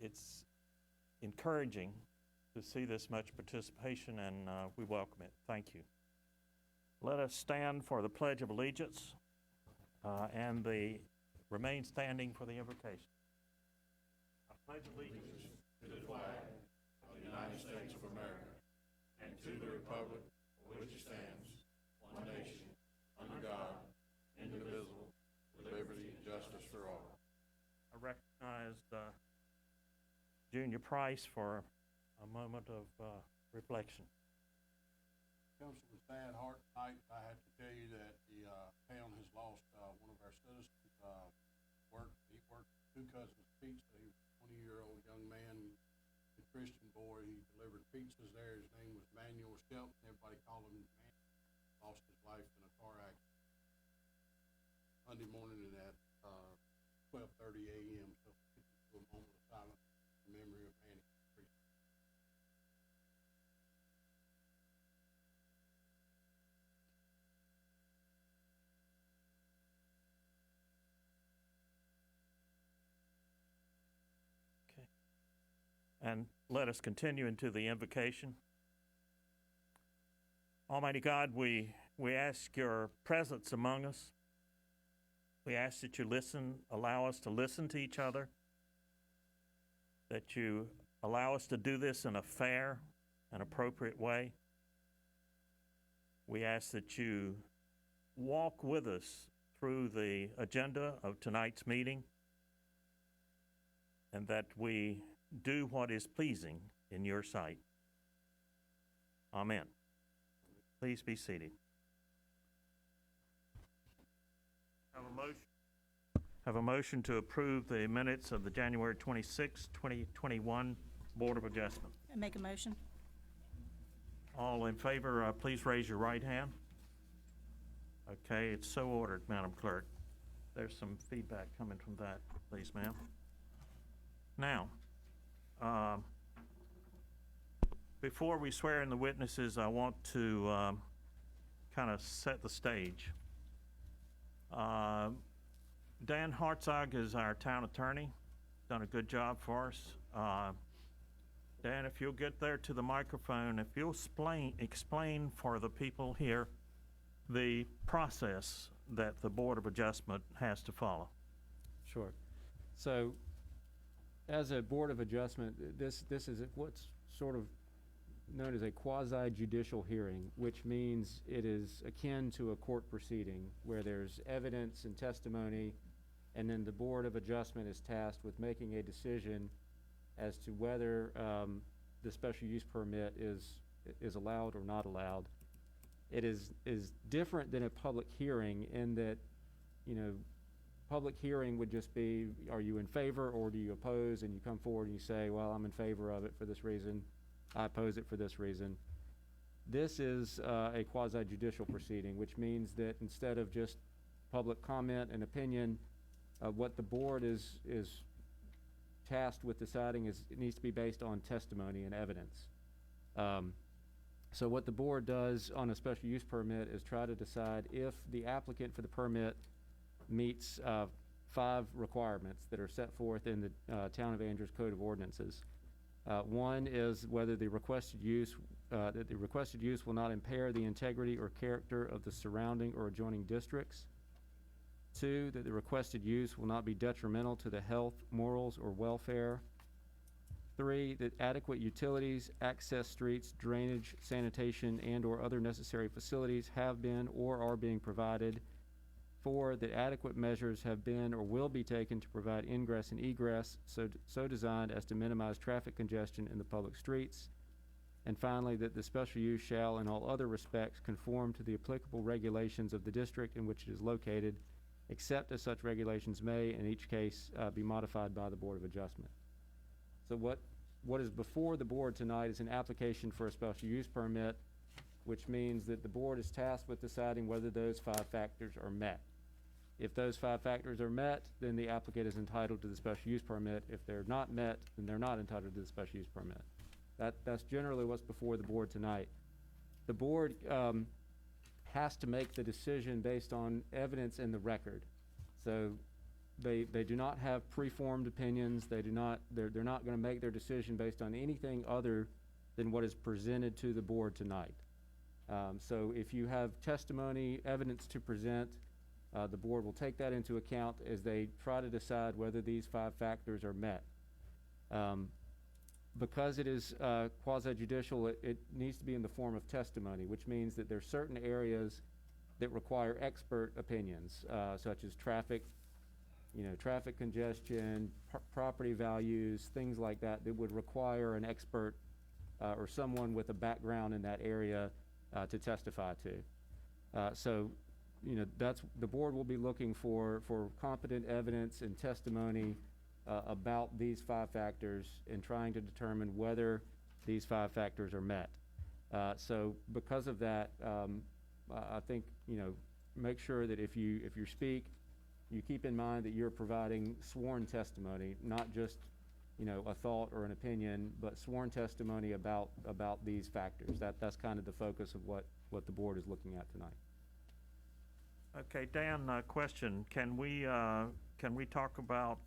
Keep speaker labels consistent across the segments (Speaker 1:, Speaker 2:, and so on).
Speaker 1: it's encouraging to see this much participation, and we welcome it. Thank you. Let us stand for the Pledge of Allegiance and remain standing for the invocation. I pledge allegiance
Speaker 2: to the flag of the United States of America and to the republic for which it stands, one nation, under God, indivisible, with liberty and justice for all.
Speaker 1: I recognize Junior Price for a moment of reflection.
Speaker 3: Comes from a sad heart tonight. I have to tell you that the town has lost one of our citizens. He worked two cousins' pizza. He was a 20-year-old young man, a Christian boy. He delivered pizzas there. His name was Manuel Shelton. Everybody called him Man. Lost his life in a car accident Monday morning at 12:30 a.m. So a moment of silence in memory of Manny.
Speaker 1: And let us continue into the invocation. Almighty God, we ask your presence among us. We ask that you allow us to listen to each other, that you allow us to do this in a fair and appropriate way. We ask that you walk with us through the agenda of tonight's meeting, and that we do what is pleasing in your sight. Amen. Please be seated. Have a motion to approve the minutes of the January 26, 2021 Board of Adjustment.
Speaker 4: I make a motion.
Speaker 1: All in favor, please raise your right hand. Okay, it's so ordered, Madam Clerk. There's some feedback coming from that, please, ma'am. Now, before we swear in the witnesses, I want to kind of set the stage. Dan Hartzog is our town attorney, done a good job for us. Dan, if you'll get there to the microphone, if you'll explain for the people here the process that the Board of Adjustment has to follow.
Speaker 5: Sure. So, as a Board of Adjustment, this is what's sort of known as a quasi-judicial hearing, which means it is akin to a court proceeding where there's evidence and testimony, and then the Board of Adjustment is tasked with making a decision as to whether the special use permit is allowed or not allowed. It is different than a public hearing in that, public hearing would just be, are you in favor or do you oppose? And you come forward and you say, well, I'm in favor of it for this reason. I oppose it for this reason. This is a quasi-judicial proceeding, which means that instead of just public comment and opinion, what the board is tasked with deciding is it needs to be based on testimony and evidence. So what the board does on a special use permit is try to decide if the applicant for the permit meets 5 requirements that are set forth in the Town of Angier's Code of Ordinances. One is whether the requested use will not impair the integrity or character of the surrounding or adjoining districts. 2, that the requested use will not be detrimental to the health, morals, or welfare. 3, that adequate utilities, access streets, drainage, sanitation, and/or other necessary facilities have been or are being provided. 4, that adequate measures have been or will be taken to provide ingress and egress so designed as to minimize traffic congestion in the public streets. And finally, that the special use shall, in all other respects, conform to the applicable regulations of the district in which it is located, except as such regulations may, in each case, be modified by the Board of Adjustment. So what is before the board tonight is an application for a special use permit, which means that the board is tasked with deciding whether those 5 factors are met. If those 5 factors are met, then the applicant is entitled to the special use permit. If they're not met, then they're not entitled to the special use permit. That's generally what's before the board tonight. The board has to make the decision based on evidence in the record. So they do not have preformed opinions. They're not going to make their decision based on anything other than what is presented to the board tonight. So if you have testimony, evidence to present, the board will take that into account as they try to decide whether these 5 factors are met. Because it is quasi-judicial, it needs to be in the form of testimony, which means that there are certain areas that require expert opinions, such as traffic congestion, property values, things like that, that would require an expert or someone with a background in that area to testify to. So, that's, the board will be looking for competent evidence and testimony about these 5 factors and trying to determine whether these 5 factors are met. So because of that, I think, make sure that if you speak, you keep in mind that you're providing sworn testimony, not just, a thought or an opinion, but sworn testimony about these factors. That's kind of the focus of what the board is looking at tonight.
Speaker 1: Okay, Dan, question. Can we talk about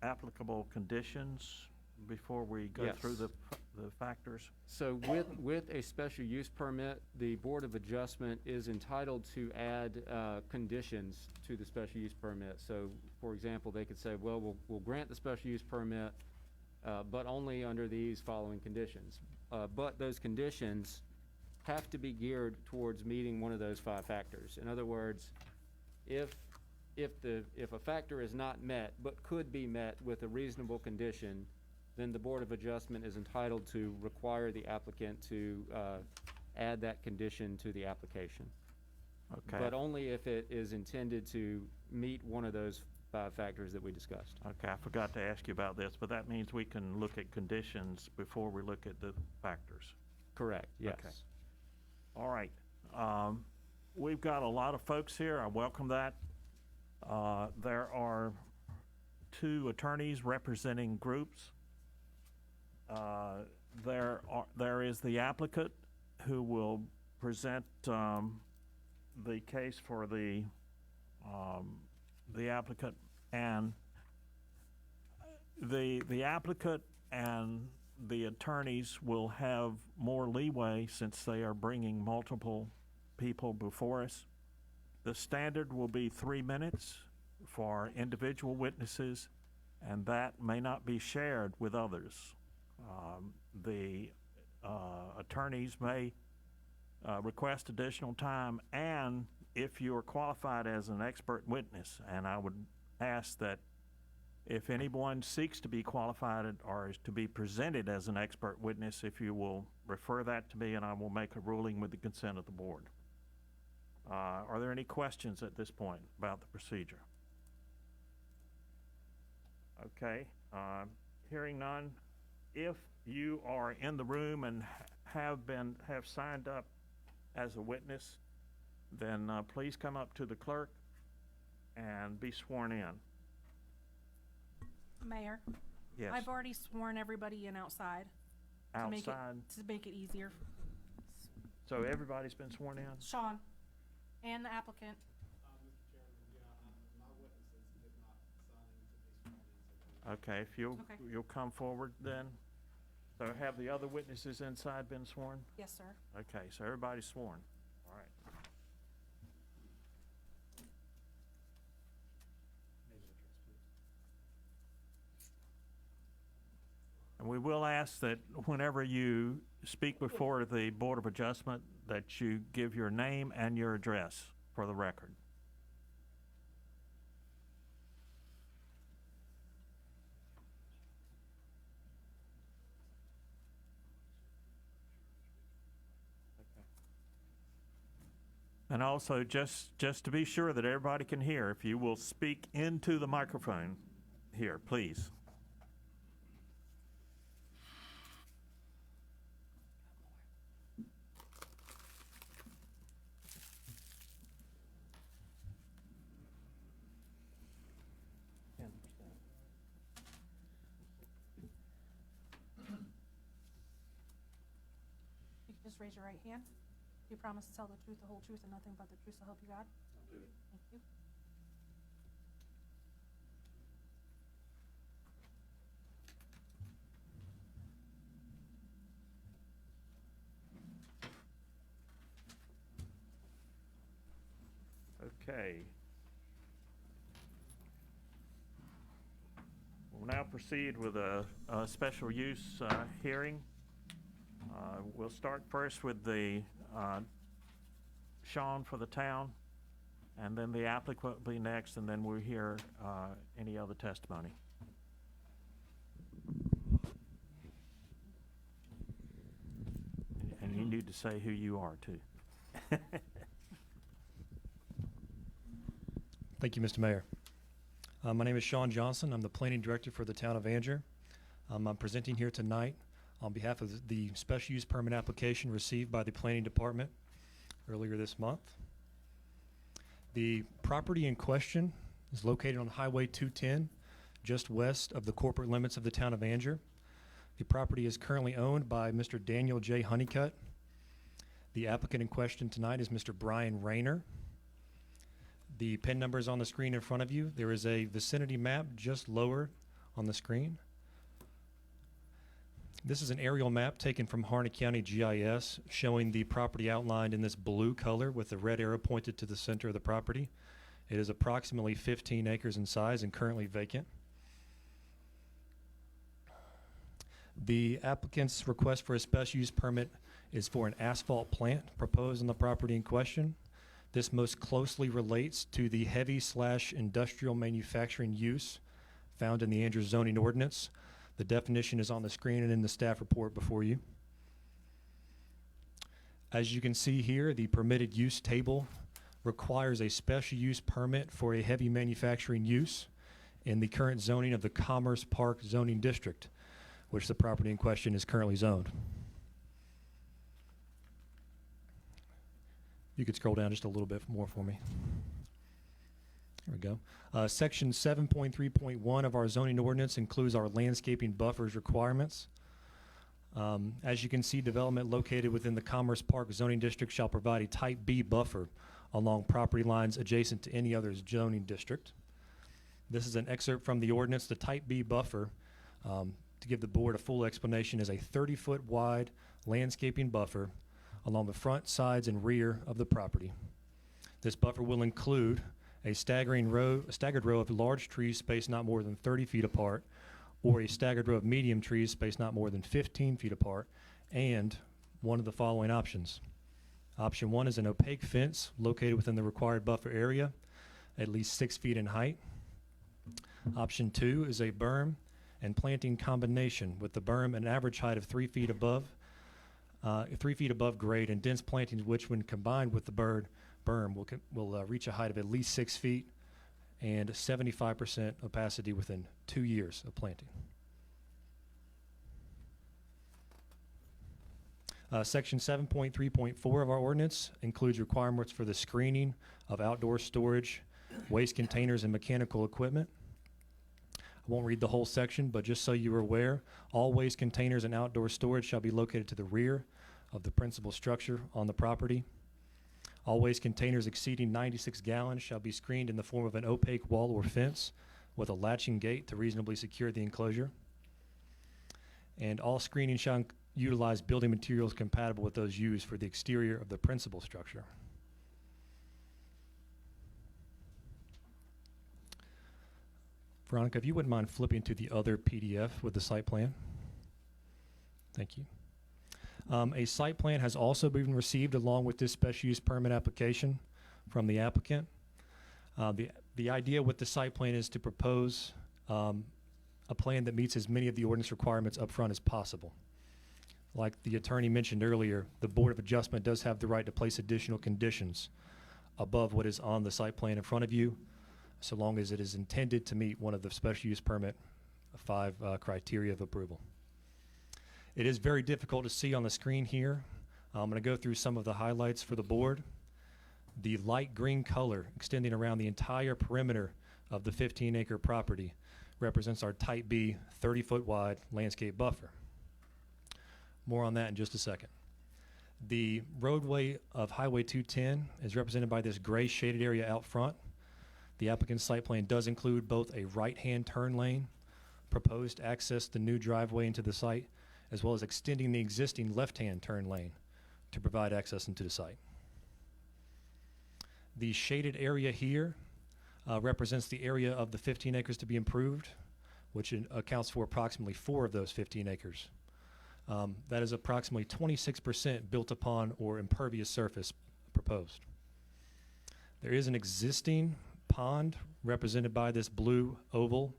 Speaker 1: applicable conditions before we go through the factors? So
Speaker 5: with a special use permit, the Board of Adjustment is entitled to add conditions to the special use permit. So, for example, they could say, well, we'll grant the special use permit, but only under these following conditions. But those conditions have to be geared towards meeting one of those 5 factors. In other words, if a factor is not met but could be met with a reasonable condition, then the Board of Adjustment is entitled to require the applicant to add that condition to the application.
Speaker 1: Okay.
Speaker 5: But only if it is intended to meet one of those 5 factors that we discussed.
Speaker 1: Okay, I forgot to ask you about this, but that means we can look at conditions before we look at the factors.
Speaker 5: Correct, yes.
Speaker 1: Okay. All right. We've got a lot of folks here. I welcome that. There are 2 attorneys representing groups. There is the applicant who will present the case for the applicant, and the applicant and the attorneys will have more leeway since they are bringing multiple people before us. The standard will be 3 minutes for individual witnesses, and that may not be shared with others. The attorneys may request additional time, and if you are qualified as an expert witness, and I would ask that if anyone seeks to be qualified or is to be presented as an expert witness, if you will refer that to me, and I will make a ruling with the consent of the board. Are there any questions at this point about the procedure? Okay, hearing none. If you are in the room and have signed up as a witness, then please come up to the clerk and be sworn in.
Speaker 4: Mayor?
Speaker 1: Yes.
Speaker 4: I've already sworn everybody in outside.
Speaker 1: Outside?
Speaker 4: To make it easier.
Speaker 1: So everybody's been sworn in?
Speaker 4: Sean, and the applicant.
Speaker 6: Mr. Chairman, my witnesses did not sign in to be sworn in.
Speaker 1: Okay, if you'll come forward then. So have the other witnesses inside been sworn?
Speaker 4: Yes, sir.
Speaker 1: Okay, so everybody's sworn. All right. And we will ask that whenever you speak before the Board of Adjustment, that you give your name and your address for the record. And also, just to be sure that everybody can hear, if you will speak into the microphone here, please.
Speaker 4: You can just raise your right hand. Do you promise to tell the truth, the whole truth, and nothing but the truth, so help you God?
Speaker 2: I do.
Speaker 4: Thank you.
Speaker 1: Okay. We'll now proceed with a special use hearing. We'll start first with the Sean for the town, and then the applicant will be next, and then we'll hear any other testimony. And you need to say who you are, too.
Speaker 7: Thank you, Mr. Mayor. My name is Sean Johnson. I'm the planning director for the town of Angier. I'm presenting here tonight on behalf of the special use permit application received by the planning department earlier this month. The property in question is located on Highway 210, just west of the corporate limits of the town of Angier. The property is currently owned by Mr. Daniel J. Honeycutt. The applicant in question tonight is Mr. Brian Raynor. The PIN number is on the screen in front of you. There is a vicinity map just lower on the screen. This is an aerial map taken from Harnett County GIS showing the property outlined in this blue color with the red arrow pointed to the center of the property. It is approximately 15 acres in size and currently vacant. The applicant's request for a special use permit is for an asphalt plant proposed on the property in question. This most closely relates to the heavy/industrial manufacturing use found in the Angier zoning ordinance. The definition is on the screen and in the staff report before you. As you can see here, the permitted use table requires a special use permit for a heavy manufacturing use in the current zoning of the Commerce Park zoning district, which the property in question is currently zoned. You could scroll down just a little bit more for me. There we go. Section 7.3.1 of our zoning ordinance includes our landscaping buffers requirements. As you can see, development located within the Commerce Park zoning district shall provide a type B buffer along property lines adjacent to any other zoning district. This is an excerpt from the ordinance. The type B buffer, to give the board a full explanation, is a 30-foot wide landscaping buffer along the front, sides, and rear of the property. This buffer will include a staggered row of large trees spaced not more than 30 feet apart, or a staggered row of medium trees spaced not more than 15 feet apart, and one of the following options. Option 1 is an opaque fence located within the required buffer area, at least 6 feet in height. Option 2 is a berm and planting combination, with the berm an average height of 3 feet above grade, and dense plantings which, when combined with the berm, will reach a height of at least 6 feet and 75% opacity within 2 years of planting. Section 7.3.4 of our ordinance includes requirements for the screening of outdoor storage, waste containers, and mechanical equipment. I won't read the whole section, but just so you are aware, all waste containers and outdoor storage shall be located to the rear of the principal structure on the property. All waste containers exceeding 96 gallons shall be screened in the form of an opaque wall or fence with a latching gate to reasonably secure the enclosure. And all screening shall utilize building materials compatible with those used for the exterior of the principal structure. Veronica, if you wouldn't mind flipping to the other PDF with the site plan. Thank you. A site plan has also been received along with this special use permit application from the applicant. The idea with the site plan is to propose a plan that meets as many of the ordinance requirements up front as possible. Like the attorney mentioned earlier, the Board of Adjustment does have the right to place additional conditions above what is on the site plan in front of you, so long as it is intended to meet one of the special use permit 5 criteria of approval. It is very difficult to see on the screen here. I'm going to go through some of the highlights for the board. The light green color extending around the entire perimeter of the 15-acre property represents our Type B 30-foot wide landscape buffer. More on that in just a second. The roadway of Highway 210 is represented by this gray shaded area out front. The applicant's site plan does include both a right-hand turn lane, proposed access to the new driveway into the site, as well as extending the existing left-hand turn lane to provide access into the site. The shaded area here represents the area of the 15 acres to be improved, which accounts for approximately 4 of those 15 acres. That is approximately 26% built upon or impervious surface proposed. There is an existing pond represented by this blue oval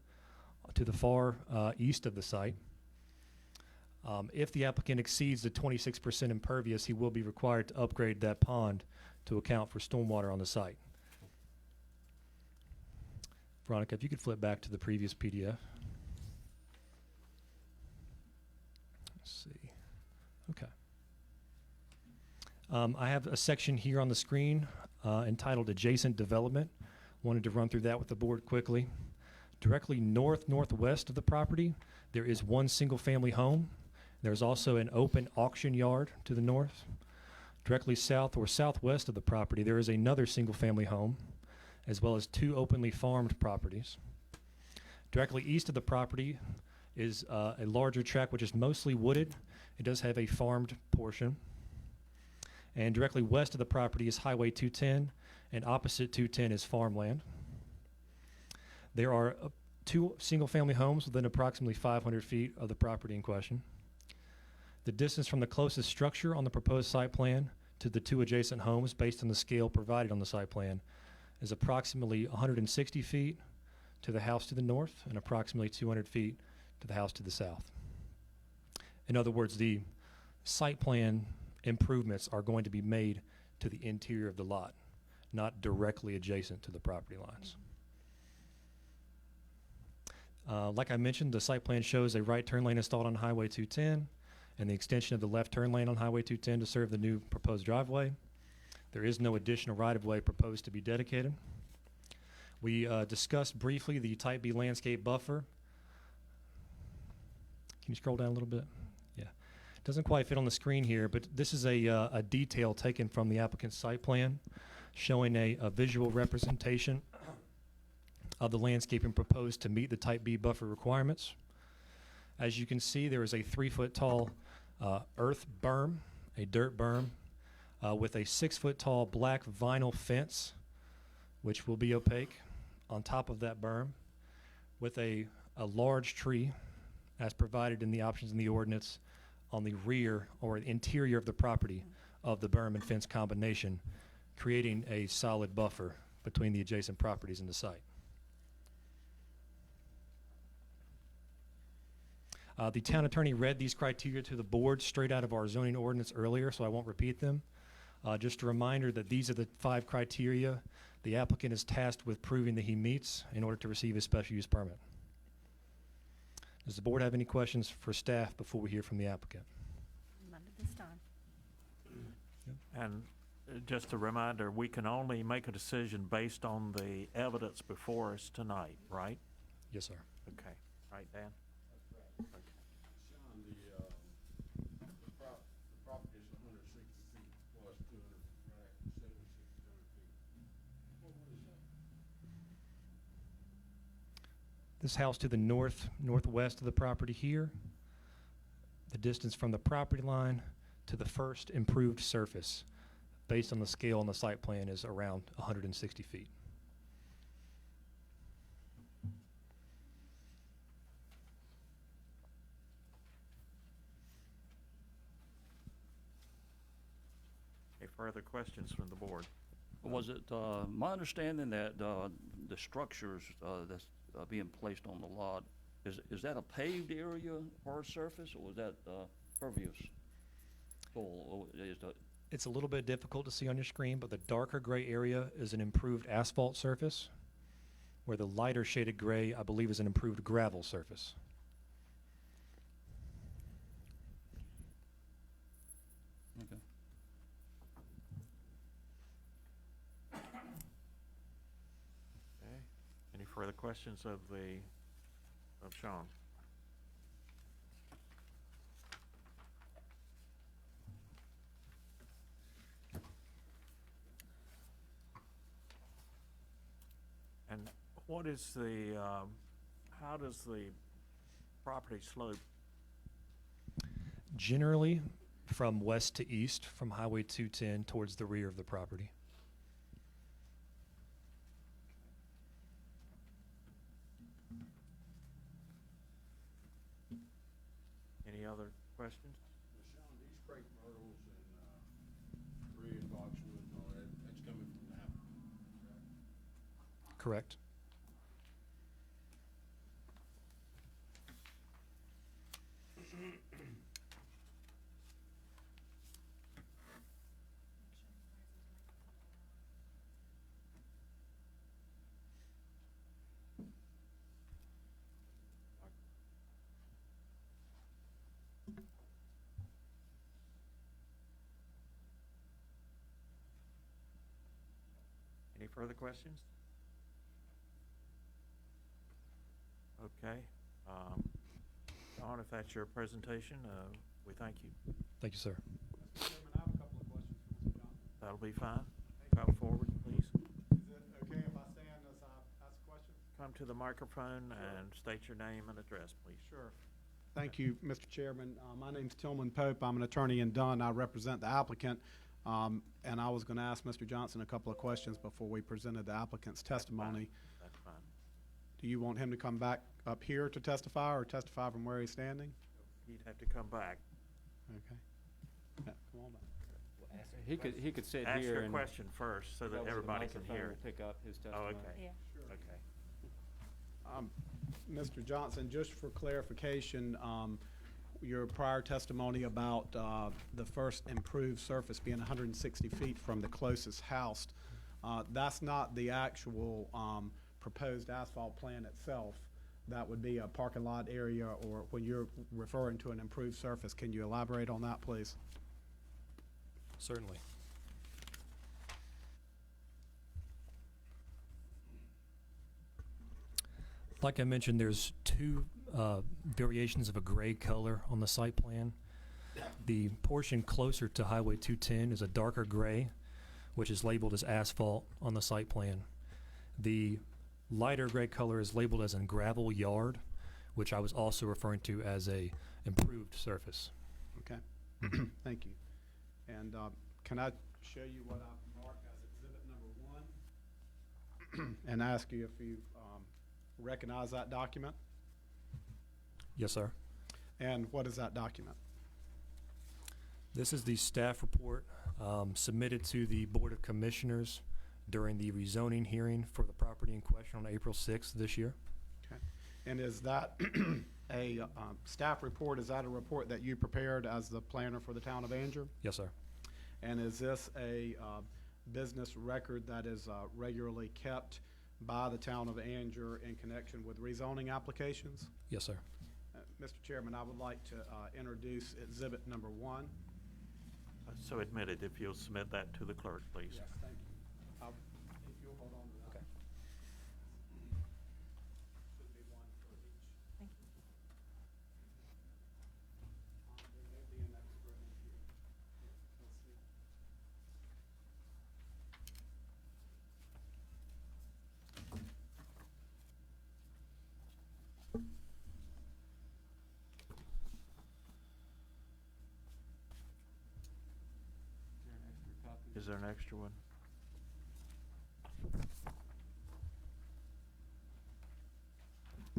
Speaker 7: to the far east of the site. If the applicant exceeds the 26% impervious, he will be required to upgrade that pond to account for stormwater on the site. Veronica, if you could flip back to the previous PDF. Let's see. Okay. I have a section here on the screen entitled Adjacent Development. Wanted to run through that with the board quickly. Directly northwest of the property, there is one single-family home. There's also an open auction yard to the north. Directly south or southwest of the property, there is another single-family home, as well as 2 openly farmed properties. Directly east of the property is a larger tract which is mostly wooded. It does have a farmed portion. And directly west of the property is Highway 210, and opposite 210 is farmland. There are 2 single-family homes within approximately 500 feet of the property in question. The distance from the closest structure on the proposed site plan to the 2 adjacent homes, based on the scale provided on the site plan, is approximately 160 feet to the house to the north and approximately 200 feet to the house to the south. In other words, the site plan improvements are going to be made to the interior of the lot, not directly adjacent to the property lines. Like I mentioned, the site plan shows a right turn lane installed on Highway 210 and the extension of the left turn lane on Highway 210 to serve the new proposed driveway. There is no additional right-of-way proposed to be dedicated. We discussed briefly the Type B landscape buffer. Can you scroll down a little bit? Yeah. Doesn't quite fit on the screen here, but this is a detail taken from the applicant's site plan showing a visual representation of the landscaping proposed to meet the Type B buffer requirements. As you can see, there is a 3-foot tall earth berm, a dirt berm, with a 6-foot tall black vinyl fence, which will be opaque on top of that berm, with a large tree, as provided in the options in the ordinance, on the rear or interior of the property of the berm and fence combination, creating a solid buffer between the adjacent properties and the site. The town attorney read these criteria to the board straight out of our zoning ordinance earlier, so I won't repeat them. Just a reminder that these are the 5 criteria the applicant is tasked with proving that he meets in order to receive his special use permit. Does the board have any questions for staff before we hear from the applicant?
Speaker 4: None at this time.
Speaker 1: And just a reminder, we can only make a decision based on the evidence before us tonight, right?
Speaker 7: Yes, sir.
Speaker 1: Okay. Right, Dan?
Speaker 3: Sean, the property is 160 feet plus 200, right, 76, 200 feet. What is that?
Speaker 7: This house to the northwest of the property here, the distance from the property line to the first improved surface, based on the scale on the site plan, is around 160 feet.
Speaker 1: Any further questions from the board?
Speaker 8: Was it my understanding that the structures that's being placed on the lot, is that a paved area, hard surface, or is that pervious?
Speaker 7: It's a little bit difficult to see on your screen, but the darker gray area is an improved asphalt surface, where the lighter shaded gray, I believe, is an improved gravel surface.
Speaker 8: Okay.
Speaker 1: Okay. Any further questions of Sean? And what is the, how does the property slope?
Speaker 7: Generally, from west to east, from Highway 210 towards the rear of the property.
Speaker 1: Any other questions?
Speaker 3: Sean, these crepe myrtles and, red boxwoods and all that, that's coming from the applicant, correct?
Speaker 7: Correct.
Speaker 1: Any further questions? Okay. Don, if that's your presentation, we thank you.
Speaker 7: Thank you, sir.
Speaker 6: Mr. Chairman, I have a couple of questions for Mr. Johnson.
Speaker 1: That'll be fine. Come forward, please.
Speaker 6: Is it okay if I stand as I ask questions?
Speaker 1: Come to the microphone and state your name and address, please.
Speaker 6: Sure. Thank you, Mr. Chairman. My name's Tillman Pope. I'm an attorney in Dunn. I represent the applicant. And I was going to ask Mr. Johnson a couple of questions before we presented the applicant's testimony.
Speaker 1: That's fine.
Speaker 6: Do you want him to come back up here to testify or testify from where he's standing?
Speaker 1: He'd have to come back.
Speaker 6: Okay. Yeah, come on back.
Speaker 5: He could sit
Speaker 1: Ask
Speaker 5: here
Speaker 1: your
Speaker 5: and.
Speaker 1: question first so
Speaker 5: go
Speaker 1: that
Speaker 5: to the
Speaker 1: everybody can
Speaker 5: microphone
Speaker 1: hear
Speaker 5: and
Speaker 1: it.
Speaker 5: Pick up his
Speaker 1: Oh,
Speaker 5: testimony.
Speaker 1: okay.
Speaker 4: Yeah.
Speaker 1: Okay.
Speaker 6: Mr. Johnson, just for clarification, your prior testimony about the first improved surface being 160 feet from the closest house, that's not the actual proposed asphalt plan itself. That would be a parking lot area, or when you're referring to an improved surface, can you elaborate on that, please?
Speaker 7: Certainly. Like I mentioned, there's two variations of a gray color on the site plan. The portion closer to Highway 210 is a darker gray, which is labeled as asphalt on the site plan. The lighter gray color is labeled as a gravel yard, which I was also referring to as a improved surface.
Speaker 6: Okay. Thank you. And can I show you what I've marked as exhibit number 1 and ask you if you recognize that document?
Speaker 7: Yes, sir.
Speaker 6: And what is that document?
Speaker 7: This is the staff report submitted to the Board of Commissioners during the rezoning hearing for the property in question on April 6th this year.
Speaker 6: Okay. And is that a staff report? Is that a report that you prepared as the planner for the town of Angier?
Speaker 7: Yes, sir.
Speaker 6: And is this a business record that is regularly kept by the town of Angier in connection with rezoning applications?
Speaker 7: Yes, sir.
Speaker 6: Mr. Chairman, I would like to introduce exhibit number 1.
Speaker 1: So admitted, if you'll submit that to the clerk, please.
Speaker 6: Yes, thank you. If you'll hold on to that.
Speaker 7: Okay.
Speaker 6: Should be one for each.
Speaker 4: Thank you.
Speaker 6: There may be an extra in here. Yeah, let's see.
Speaker 1: Is there an extra one?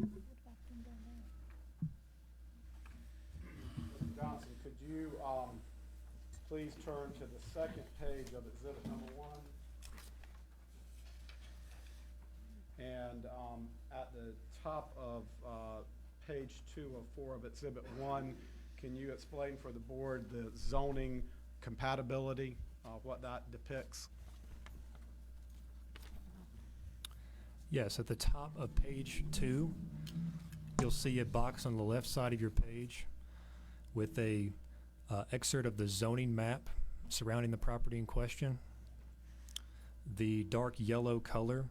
Speaker 6: Mr. Johnson, could you please turn to the second page of exhibit number 1? And at the top of page 2 of 4 of exhibit 1, can you explain for the board the zoning compatibility, what that depicts?
Speaker 7: Yes, at the top of page 2, you'll see a box on the left side of your page with a excerpt of the zoning map surrounding the property in question. The dark yellow color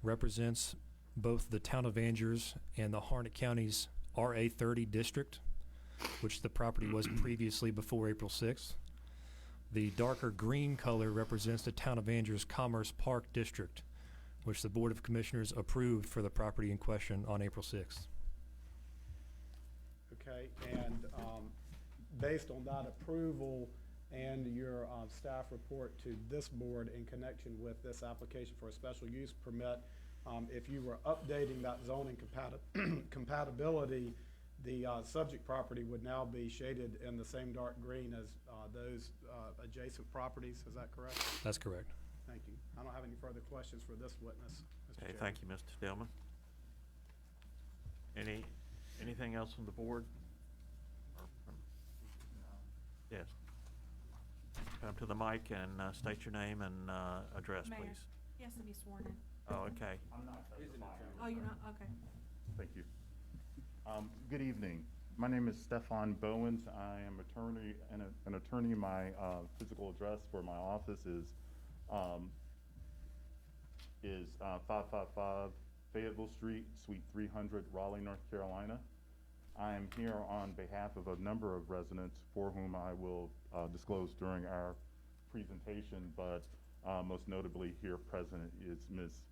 Speaker 7: represents both the town of Angers and the Harnett County's RA 30 district, which the property was previously before April 6th. The darker green color represents the town of Angers Commerce Park district, which the Board of Commissioners approved for the property in question on April 6th.
Speaker 6: Okay, and based on that approval and your staff report to this board in connection with this application for a special use permit, if you were updating that zoning compatibility, The subject property would now be shaded in the same dark green as those adjacent properties. Is that correct?
Speaker 7: That's correct.
Speaker 6: Thank you. I don't have any further questions for this witness, Mr.
Speaker 1: Okay,
Speaker 6: Chair.
Speaker 1: thank you, Mr. Stillman. Anything else from the board? Yes. Come to the mic and state your name and address,
Speaker 4: Mayor.
Speaker 1: please.
Speaker 4: He has to be sworn in.
Speaker 1: Oh, okay.
Speaker 4: Oh, you're not, okay.
Speaker 2: Thank you. Good evening. My name is Stephon Bowens. I am an attorney. My physical address for my office is 555 Fayetteville Street, Suite 300, Raleigh, North Carolina. I am here on behalf of a number of residents for whom I will disclose during our presentation, but most notably here present is Ms.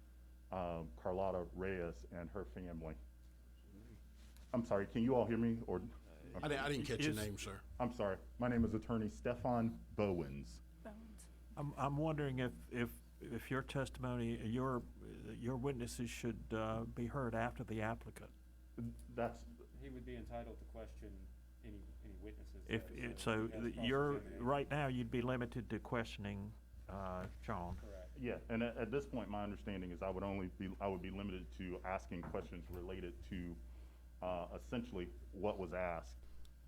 Speaker 2: Carlotta Reyes and her family. I'm sorry, can you all hear me? Or
Speaker 3: I didn't catch your name, sir.
Speaker 2: I'm sorry. My name is Attorney Stephon Bowens.
Speaker 4: Bones.
Speaker 1: I'm wondering if your testimony, your witnesses should be heard after the applicant.
Speaker 2: That's
Speaker 5: He would be entitled to question any witnesses.
Speaker 1: Right now, you'd be limited to questioning John.
Speaker 5: Correct.
Speaker 2: yeah. And at this point, my understanding is I would be limited to asking questions related to essentially what was asked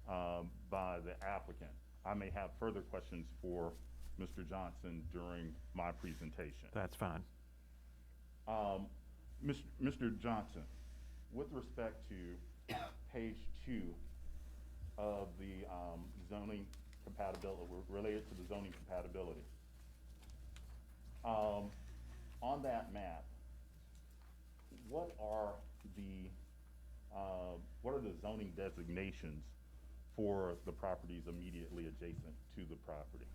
Speaker 2: by the applicant. I may have further questions for Mr. Johnson during my presentation.
Speaker 1: That's fine.
Speaker 2: Mr. Johnson, with respect to page 2 of the zoning compatibility, related to the zoning compatibility, on that map, what are the zoning designations for the properties immediately adjacent to the property?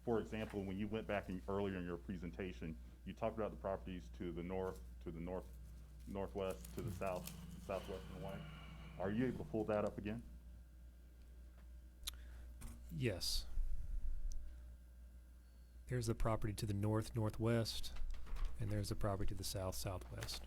Speaker 2: For example, when you went back earlier in your presentation, you talked about the properties to the north, northwest, to the south, southwest and away. Are you able to pull that up again?
Speaker 7: Yes. There's the property to the north, northwest, and there's the property to the south, southwest.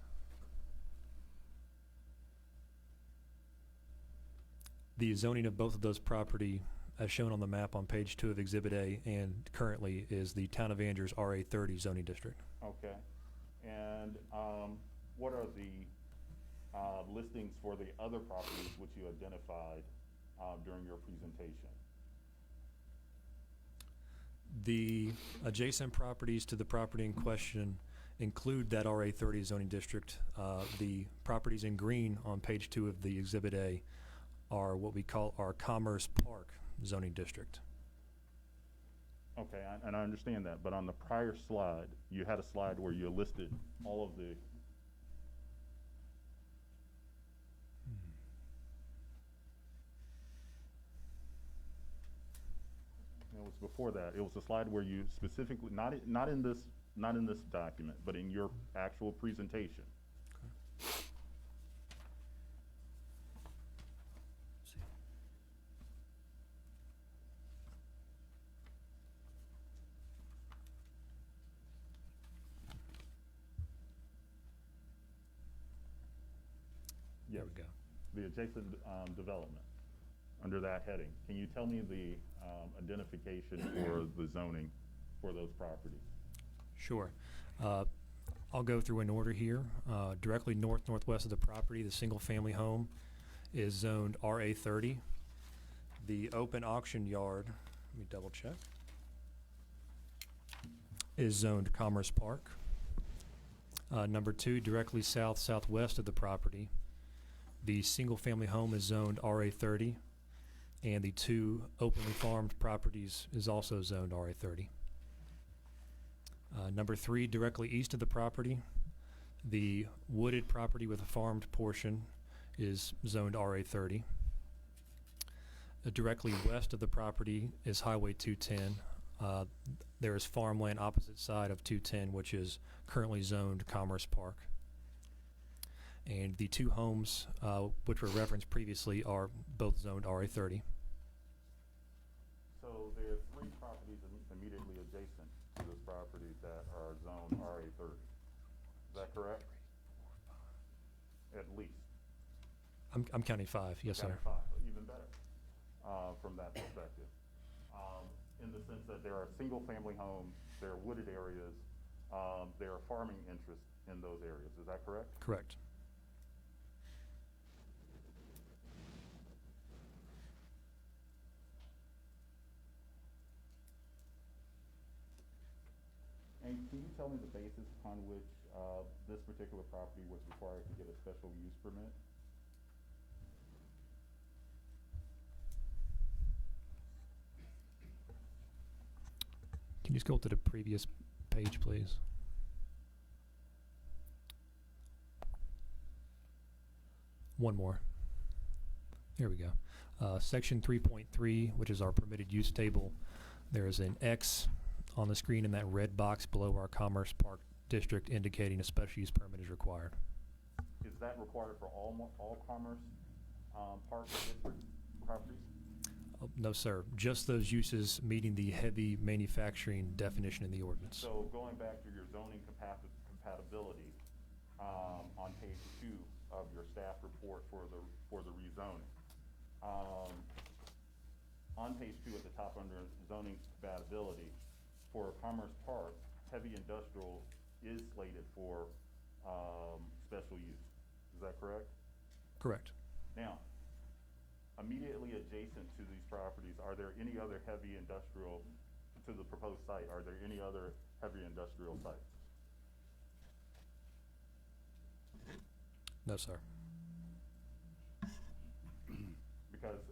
Speaker 7: The zoning of both of those property, as shown on the map on page 2 of Exhibit A, and currently is the Town of Angier's RA 30 zoning district.
Speaker 2: Okay. And what are the listings for the other properties which you identified during your presentation?
Speaker 7: The adjacent properties to the property in question include that RA 30 zoning district. The properties in green on page 2 of the Exhibit A are what we call our Commerce Park zoning district.
Speaker 2: Okay, and I understand that, but on the prior slide, you had a slide where you listed all of the. It was before that. It was a slide where you specifically, not in this document, but in your actual presentation.
Speaker 7: There we go.
Speaker 2: The adjacent development, under that heading. Can you tell me the identification for the zoning for those properties?
Speaker 7: Sure. I'll go through in order here. Directly northwest of the property, the single-family home is zoned RA 30. The open auction yard, let me double check, is zoned Commerce Park. Number 2, directly southwest of the property, the single-family home is zoned RA 30, and the 2 openly farmed properties is also zoned RA 30. Number 3, directly east of the property, the wooded property with a farmed portion is zoned RA 30. Directly west of the property is Highway 210. There is farmland opposite side of 210, which is currently zoned Commerce Park. And the 2 homes, which were referenced previously, are both zoned RA 30.
Speaker 2: So there are 3 properties immediately adjacent to this property that are zoned RA 30. Is that correct? At least.
Speaker 7: I'm counting 5, yes, sir.
Speaker 2: County 5, even better, from that perspective. In the sense that there are single-family homes, there are wooded areas, there are farming interests in those areas. Is that correct?
Speaker 7: Correct.
Speaker 2: And can you tell me the basis upon which this particular property was required to get a special use permit?
Speaker 7: Can you scroll to the previous page, please? One more. Here we go. Section 3.3, which is our permitted use table. There is an X on the screen in that red box below our Commerce Park District indicating a special use permit is required.
Speaker 2: Is that required for all Commerce Park District properties?
Speaker 7: Oh, no, sir. Just those uses meeting the heavy manufacturing definition in the ordinance.
Speaker 2: So going back to your zoning compatibility, on page 2 of your staff report for the rezoning. On page 2 at the top under zoning compatibility, for Commerce Park, heavy industrial is slated for special use. Is that correct?
Speaker 7: Correct.
Speaker 2: Now, immediately adjacent to these properties, are there any other heavy industrial, to the proposed site, are there any other heavy industrial sites?
Speaker 7: No, sir.
Speaker 2: Because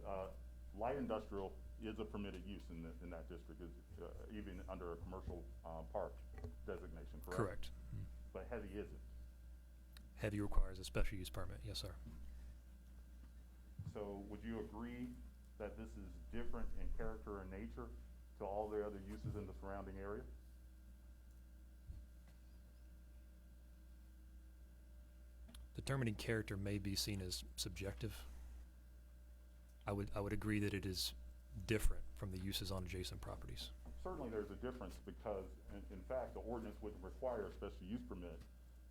Speaker 2: light industrial is a permitted use in that district, even under a commercial park designation, correct?
Speaker 7: Correct.
Speaker 2: But heavy isn't.
Speaker 7: Heavy requires a special use permit. Yes, sir.
Speaker 2: So would you agree that this is different in character and nature to all the other uses in the surrounding area?
Speaker 7: Determining character may be seen as subjective. I would agree that it is different from the uses on adjacent properties.
Speaker 2: Certainly there's a difference because, in fact, the ordinance wouldn't require a special use permit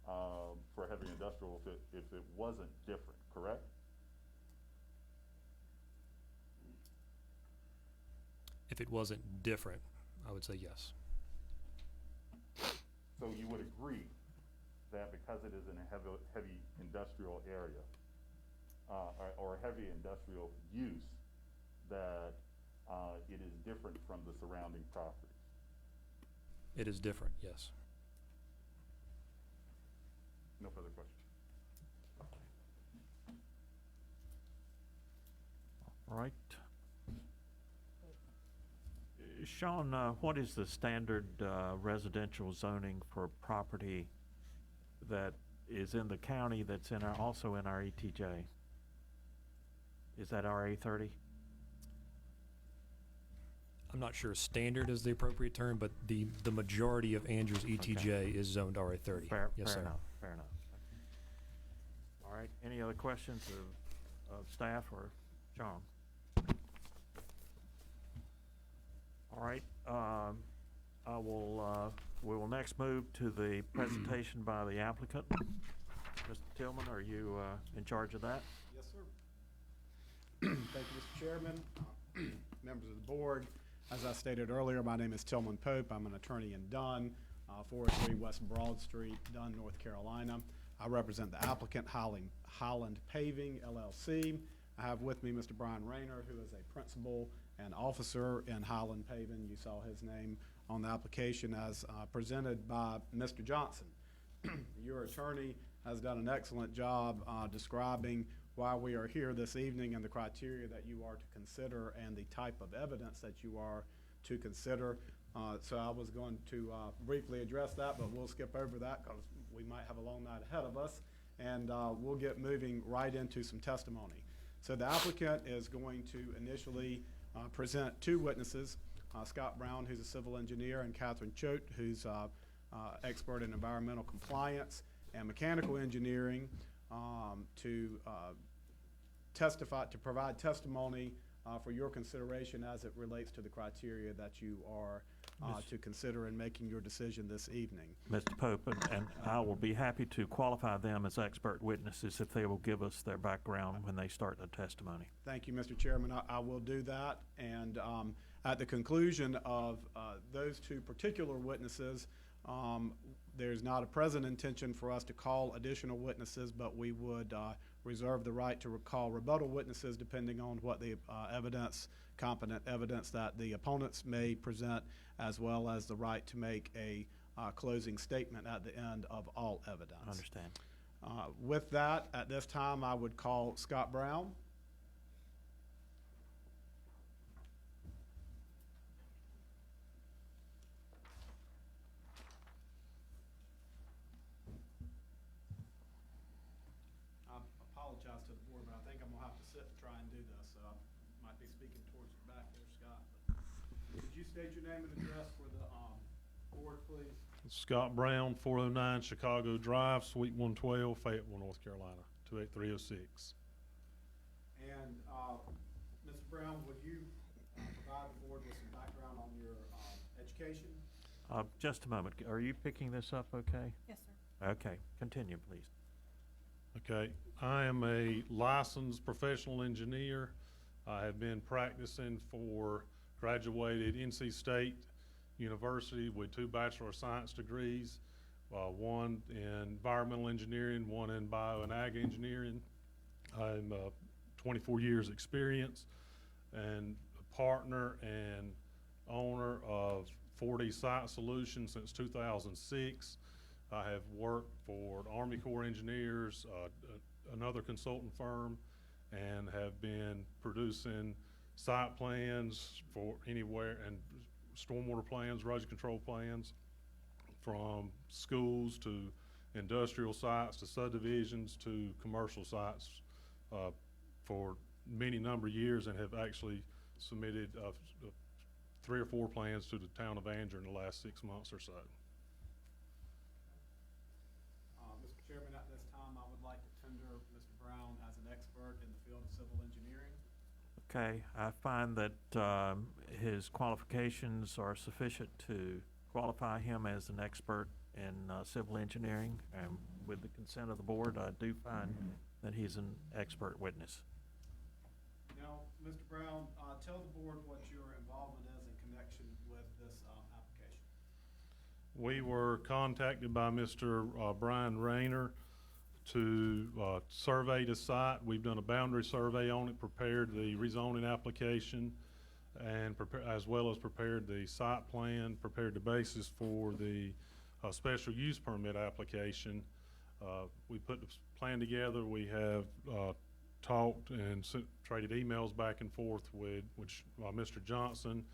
Speaker 2: for heavy industrial if it wasn't different, correct?
Speaker 7: If it wasn't different, I would say yes.
Speaker 2: So you would agree that because it is in a heavy industrial area, or a heavy industrial use, that it is different from the surrounding properties?
Speaker 7: It is different, yes.
Speaker 2: No further questions.
Speaker 1: All right. Sean, what is the standard residential zoning for property that is in the county that's also in our ETJ? Is that RA 30?
Speaker 7: I'm not sure standard is the appropriate term, but the majority of Angier's ETJ is zoned RA 30.
Speaker 1: Fair,
Speaker 7: Yes,
Speaker 1: fair
Speaker 7: sir.
Speaker 1: enough, fair enough. All right, any other questions of staff or Sean? All right, we will next move to the presentation by the applicant. Mr. Tillman, are you in charge of that?
Speaker 6: Yes, sir. Thank you, Mr. Chairman, members of the board. As I stated earlier, my name is Tillman Pope. I'm an attorney in Dunn, 403 West Broad Street, Dunn, North Carolina. I represent the applicant, Highland Paving, LLC. I have with me Mr. Brian Raynor, who is a principal and officer in Highland Paving. You saw his name on the application as presented by Mr. Johnson. Your attorney has done an excellent job describing why we are here this evening and the criteria that you are to consider and the type of evidence that you are to consider. So I was going to briefly address that, but we'll skip over that because we might have a long night ahead of us, and we'll get moving right into some testimony. So the applicant is going to initially present two witnesses, Scott Brown, who's a civil engineer, and Catherine Choate, who's expert in environmental compliance and mechanical engineering, to provide testimony for your consideration as it relates to the criteria that you are to consider in making your decision this evening.
Speaker 1: Mr. Pope, and I will be happy to qualify them as expert witnesses if they will give us their background when they start their testimony.
Speaker 6: Thank you, Mr. Chairman. I will do that. And at the conclusion of those two particular witnesses, there's not a present intention for us to call additional witnesses, but we would reserve the right to call rebuttal witnesses depending on what the competent evidence that the opponents may present, as well as the right to make a closing statement at the end of all evidence.
Speaker 1: I understand.
Speaker 6: With that, at this time, I would call Scott Brown. I apologize to the board, but I think I'm gonna have to sit and try and do this, so I might be speaking towards the back there, Scott. But could you state your name and address for the board, please?
Speaker 2: Scott Brown, 409 Chicago Drive, Suite 112, Fayetteville, North Carolina, 28306.
Speaker 6: And, Mr. Brown, would you provide the board with some background on your education?
Speaker 1: Just a moment. Are you picking this up okay?
Speaker 4: Yes, sir.
Speaker 1: Okay, continue, please.
Speaker 2: Okay, I am a licensed professional engineer. I have been practicing graduated NC State University with 2 Bachelor of Science degrees, one in environmental engineering, one in bio and ag engineering. I'm 24 years experience and a partner and owner of 4D Site Solutions since 2006. I have worked for Army Corps Engineers, another consultant firm, and have been producing site plans for anywhere, and stormwater plans, erosion control plans, from schools to industrial sites to subdivisions to commercial sites for many number of years, and have actually submitted 3 or 4 plans to the town of Angier in the last 6 months or so.
Speaker 6: Mr. Chairman, at this time, I would like to tender Mr. Brown as an expert in the field of civil engineering.
Speaker 1: Okay, I find that his qualifications are sufficient to qualify him as an expert in civil engineering. And with the consent of the board, I do find that he's an expert witness.
Speaker 6: Now, Mr. Brown, tell the board what your involvement is in connection with this application.
Speaker 2: We were contacted by Mr. Brian Raynor to survey the site. We've done a boundary survey on it, prepared the rezoning application, and as well as prepared the site plan, prepared the basis for the special use permit application. We put the plan together. We have talked and traded emails back and forth with Mr. Johnson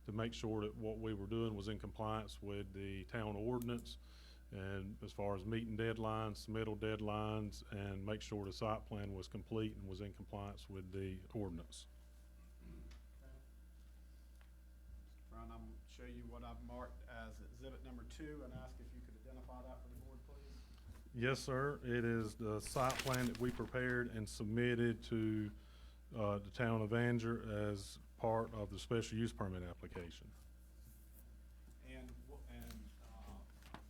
Speaker 2: to make sure that what we were doing was in compliance with the town ordinance, and as far as meeting deadlines, submittal deadlines, and make sure the site plan was complete and was in compliance with the ordinance.
Speaker 6: Brown, I'm going to show you what I've marked as exhibit number 2 and ask if you could identify that for the board, please.
Speaker 2: Yes, sir. It is the site plan that we prepared and submitted to the town of Angier as part of the special use permit application.
Speaker 6: And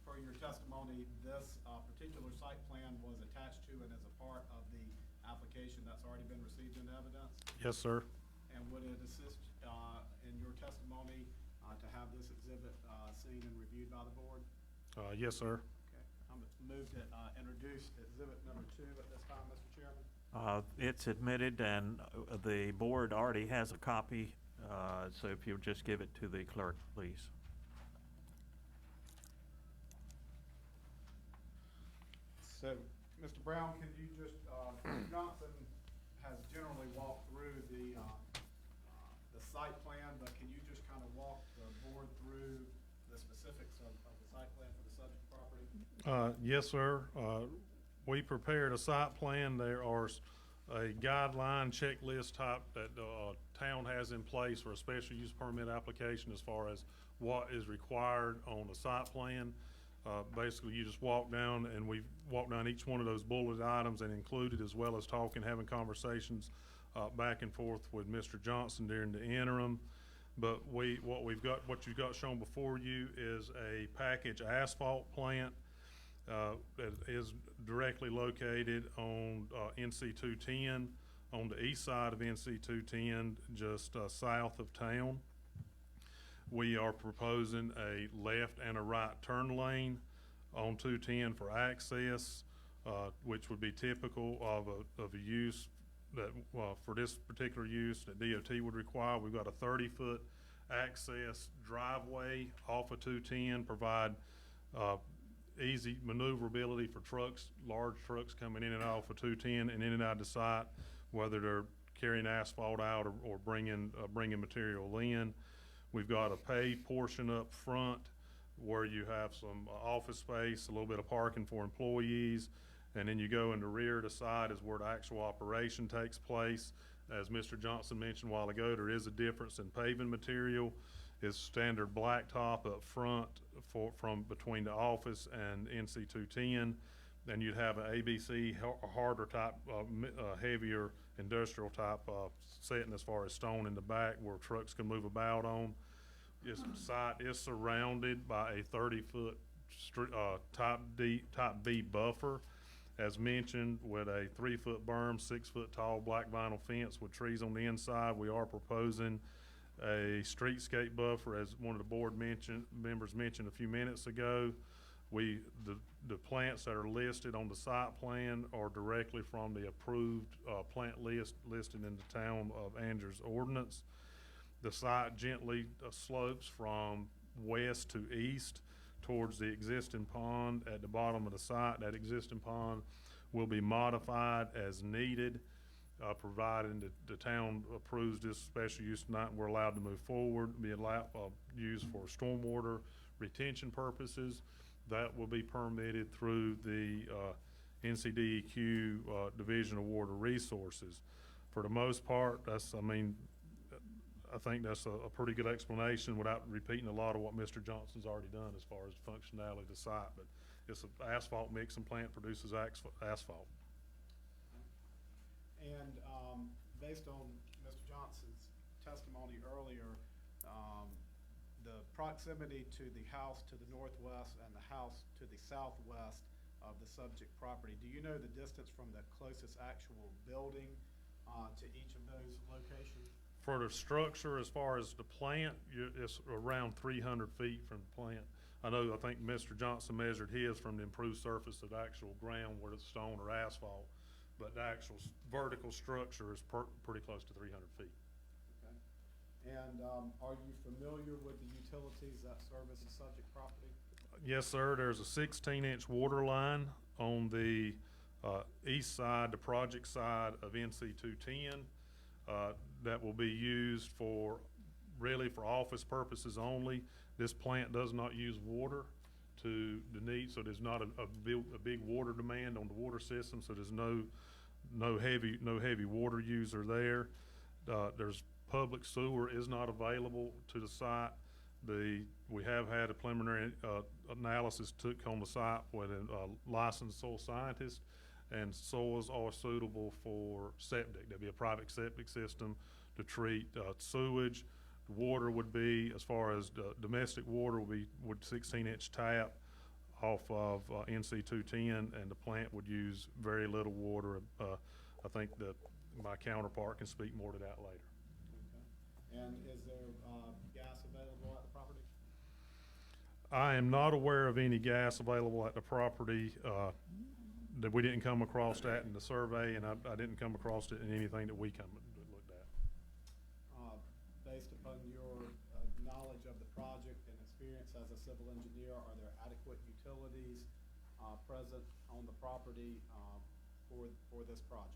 Speaker 6: per your testimony, this particular site plan was attached to and as a part of the application that's already been received into evidence?
Speaker 2: Yes, sir.
Speaker 6: And would it assist in your testimony to have this exhibit seen and reviewed by the board?
Speaker 2: Yes, sir.
Speaker 6: Okay. I'm moved to introduce exhibit number 2 at this time, Mr. Chairman.
Speaker 1: It's admitted, and the board already has a copy, so if you'll just give it to the clerk, please.
Speaker 6: So, Mr. Brown, can you just, Mr. Johnson has generally walked through the site plan, but can you just kind of walk the board through the specifics of the site plan for the subject property?
Speaker 2: Yes, sir. We prepared a site plan. There are a guideline checklist type that town has in place for a special use permit application as far as what is required on the site plan. Basically, you just walk down, and we walk down each one of those bulleted items and included, as well as talking, having conversations back and forth with Mr. Johnson during the interim. But what you've got shown before you is a package asphalt plant that is directly located on NC 210, on the east side of NC 210, just south of town. We are proposing a left and a right turn lane on 210 for access, which would be typical of a use that, for this particular use that DOT would require. We've got a 30-foot access driveway off of 210, provide easy maneuverability for trucks, large trucks coming in and off of 210 and in and out of the site, whether they're carrying asphalt out or bringing material in. We've got a paved portion up front where you have some office space, a little bit of parking for employees, and then you go in the rear of the site is where the actual operation takes place. As Mr. Johnson mentioned a while ago, there is a difference in paving material. It's standard blacktop up front from between the office and NC 210. Then you'd have an ABC harder type, heavier industrial type setting as far as stone in the back where trucks can move about on. This site is surrounded by a 30-foot type B buffer, as mentioned, with a 3-foot berm, 6-foot tall black vinyl fence with trees on the inside. We are proposing a streetscape buffer, as one of the board members mentioned a few minutes ago. The plants that are listed on the site plan are directly from the approved plant list listed in the town of Angier's ordinance. The site gently slopes from west to east towards the existing pond at the bottom of the site. That existing pond will be modified as needed, providing that the town approves this special use tonight and we're allowed to move forward, be allowed used for stormwater retention purposes. That will be permitted through the NCDEQ Division of Water Resources. For the most part, I think that's a pretty good explanation without repeating a lot of what Mr. Johnson's already done as far as functionality of the site. But it's an asphalt mixing plant, produces asphalt.
Speaker 6: And based on Mr. Johnson's testimony earlier, the proximity to the house to the northwest and the house to the southwest of the subject property, do you know the distance from the closest actual building to each of those locations?
Speaker 2: For the structure, as far as the plant, it's around 300 feet from the plant. I think Mr. Johnson measured his from the improved surface of the actual ground, whether it's stone or asphalt, but the actual vertical structure is pretty close to 300 feet.
Speaker 6: Okay. And are you familiar with the utilities that service the subject property?
Speaker 2: Yes, sir. There's a 16-inch water line on the east side, the project side of NC 210. That will be used for office purposes only. This plant does not use water to the need, so there's not a big water demand on the water system. So there's no heavy water user there. There's public sewer is not available to the site. We have had a preliminary analysis took on the site with a licensed soil scientist, and soils are suitable for septic. There'll be a private septic system to treat sewage. The water would be, as far as domestic water, would 16-inch tap off of NC 210, and the plant would use very little water. I think that my counterpart can speak more to that later.
Speaker 6: Okay. And is there gas available at the property?
Speaker 2: I am not aware of any gas available at the property. That we didn't come across that in the survey, and I didn't come across it in anything that we looked at.
Speaker 6: Based upon your knowledge of the project and experience as a civil engineer, are there adequate utilities present on the property for this project?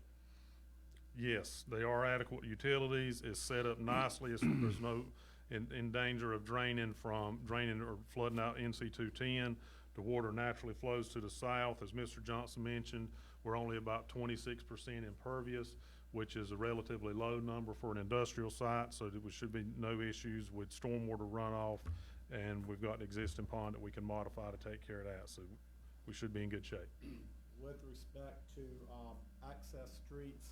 Speaker 2: Yes, they are adequate utilities. It's set up nicely. There's no in danger of draining or flooding out NC 210. The water naturally flows to the south. As Mr. Johnson mentioned, we're only about 26% impervious, which is a relatively low number for an industrial site, so there should be no issues with stormwater runoff, and we've got an existing pond that we can modify to take care of that, so we should be in good shape.
Speaker 6: With respect to access streets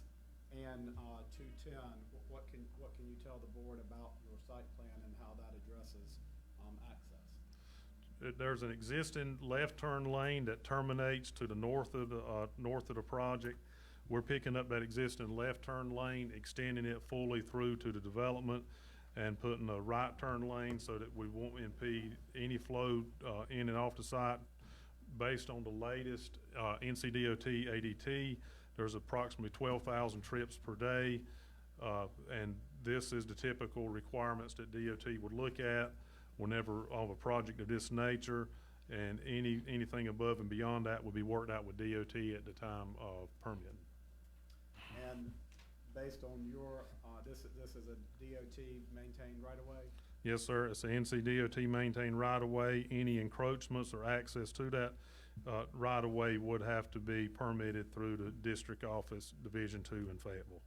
Speaker 6: And 210, what can you tell the board about your site plan and how that addresses access?
Speaker 2: There's an existing left turn lane that terminates to the north of the project. We're picking up that existing left turn lane, extending it fully through to the development, and putting a right turn lane so that we won't impede any flow in and off the site. Based on the latest NCDOT ADT, there's approximately 12,000 trips per day, and this is the typical requirements that DOT would look at whenever of a project of this nature, and anything above and beyond that would be worked out with DOT at the time of permitting.
Speaker 6: And based on your, this is a DOT maintained right-of-way?
Speaker 2: Yes, sir. It's a NCDOT maintained right-of-way. Any encroachments or access to that right-of-way would have to be permitted through the District Office, Division 2 in Fayetteville.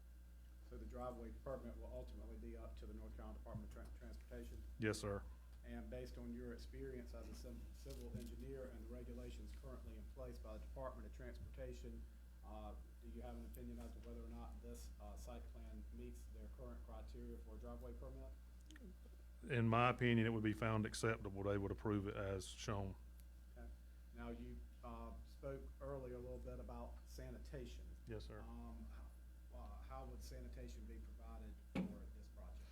Speaker 6: So the driveway permit will ultimately be up to the North Carolina Department of Transportation?
Speaker 2: Yes, sir.
Speaker 6: And based on your experience as a civil engineer and the regulations currently in place by the Department of Transportation, do you have an opinion as to whether or not this site plan meets their current criteria for a driveway permit?
Speaker 2: In my opinion, it would be found acceptable. They would approve it as shown.
Speaker 6: Okay. Now, you spoke earlier a little bit about sanitation.
Speaker 2: Yes, sir.
Speaker 6: How would sanitation be provided for this project?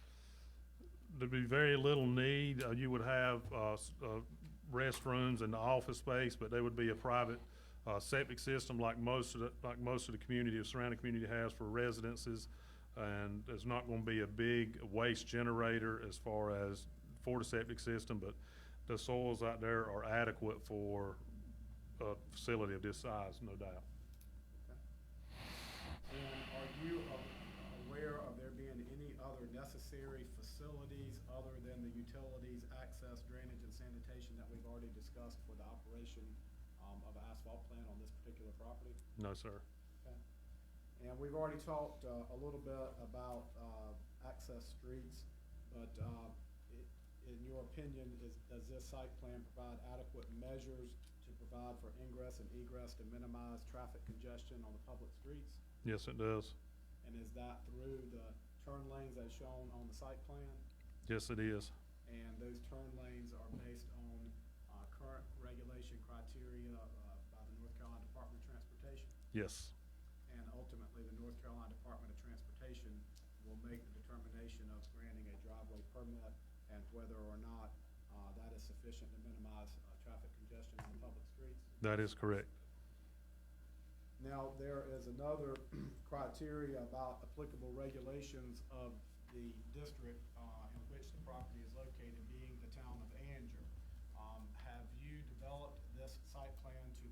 Speaker 2: There'd be very little need. You would have restrooms and the office space, but they would be a private septic system like most of the community, the surrounding community has for residences. And there's not going to be a big waste generator as far as for the septic system, but the soils out there are adequate for a facility of this size, no doubt.
Speaker 6: Okay. And are you aware of there being any other necessary facilities other than the utilities, access, drainage, and sanitation that we've already discussed for the operation of an asphalt plant on this particular property?
Speaker 2: No, sir.
Speaker 6: And we've already talked a little bit about access streets, but in your opinion, does this site plan provide adequate measures to provide for ingress and egress to minimize traffic congestion on the public streets?
Speaker 2: Yes, it does.
Speaker 6: And is that through the turn lanes as shown on the site plan?
Speaker 2: Yes, it is.
Speaker 6: And those turn lanes are based on current regulation criteria by the North Carolina Department of Transportation?
Speaker 2: Yes.
Speaker 6: And ultimately, the North Carolina Department of Transportation will make the determination of granting a driveway permit and whether or not that is sufficient to minimize traffic congestion on the public streets.
Speaker 2: That is correct.
Speaker 6: Now, there is another criteria about applicable regulations of the district in which the property is located, being the town of Angier. Have you developed this site plan to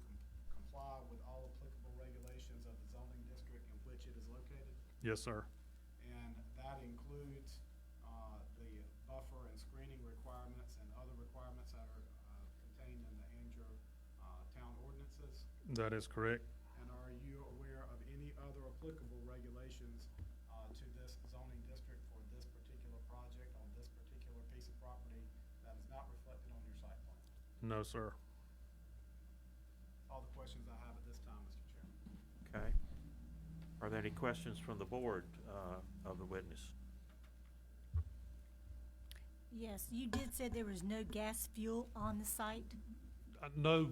Speaker 6: comply with all applicable regulations of the zoning district in which it is located?
Speaker 2: Yes, sir.
Speaker 6: And that includes the buffer and screening requirements and other requirements that are contained in the Angier town ordinances?
Speaker 2: That is correct.
Speaker 6: And are you aware of any other applicable regulations to this zoning district for this particular project on this particular piece of property that is not reflected on your site plan?
Speaker 2: No, sir.
Speaker 6: All the questions I have at this time, Mr. Chairman.
Speaker 1: Okay. Are there any questions from the board of the witness?
Speaker 9: Yes, you did say there was no gas fuel on the site?
Speaker 2: No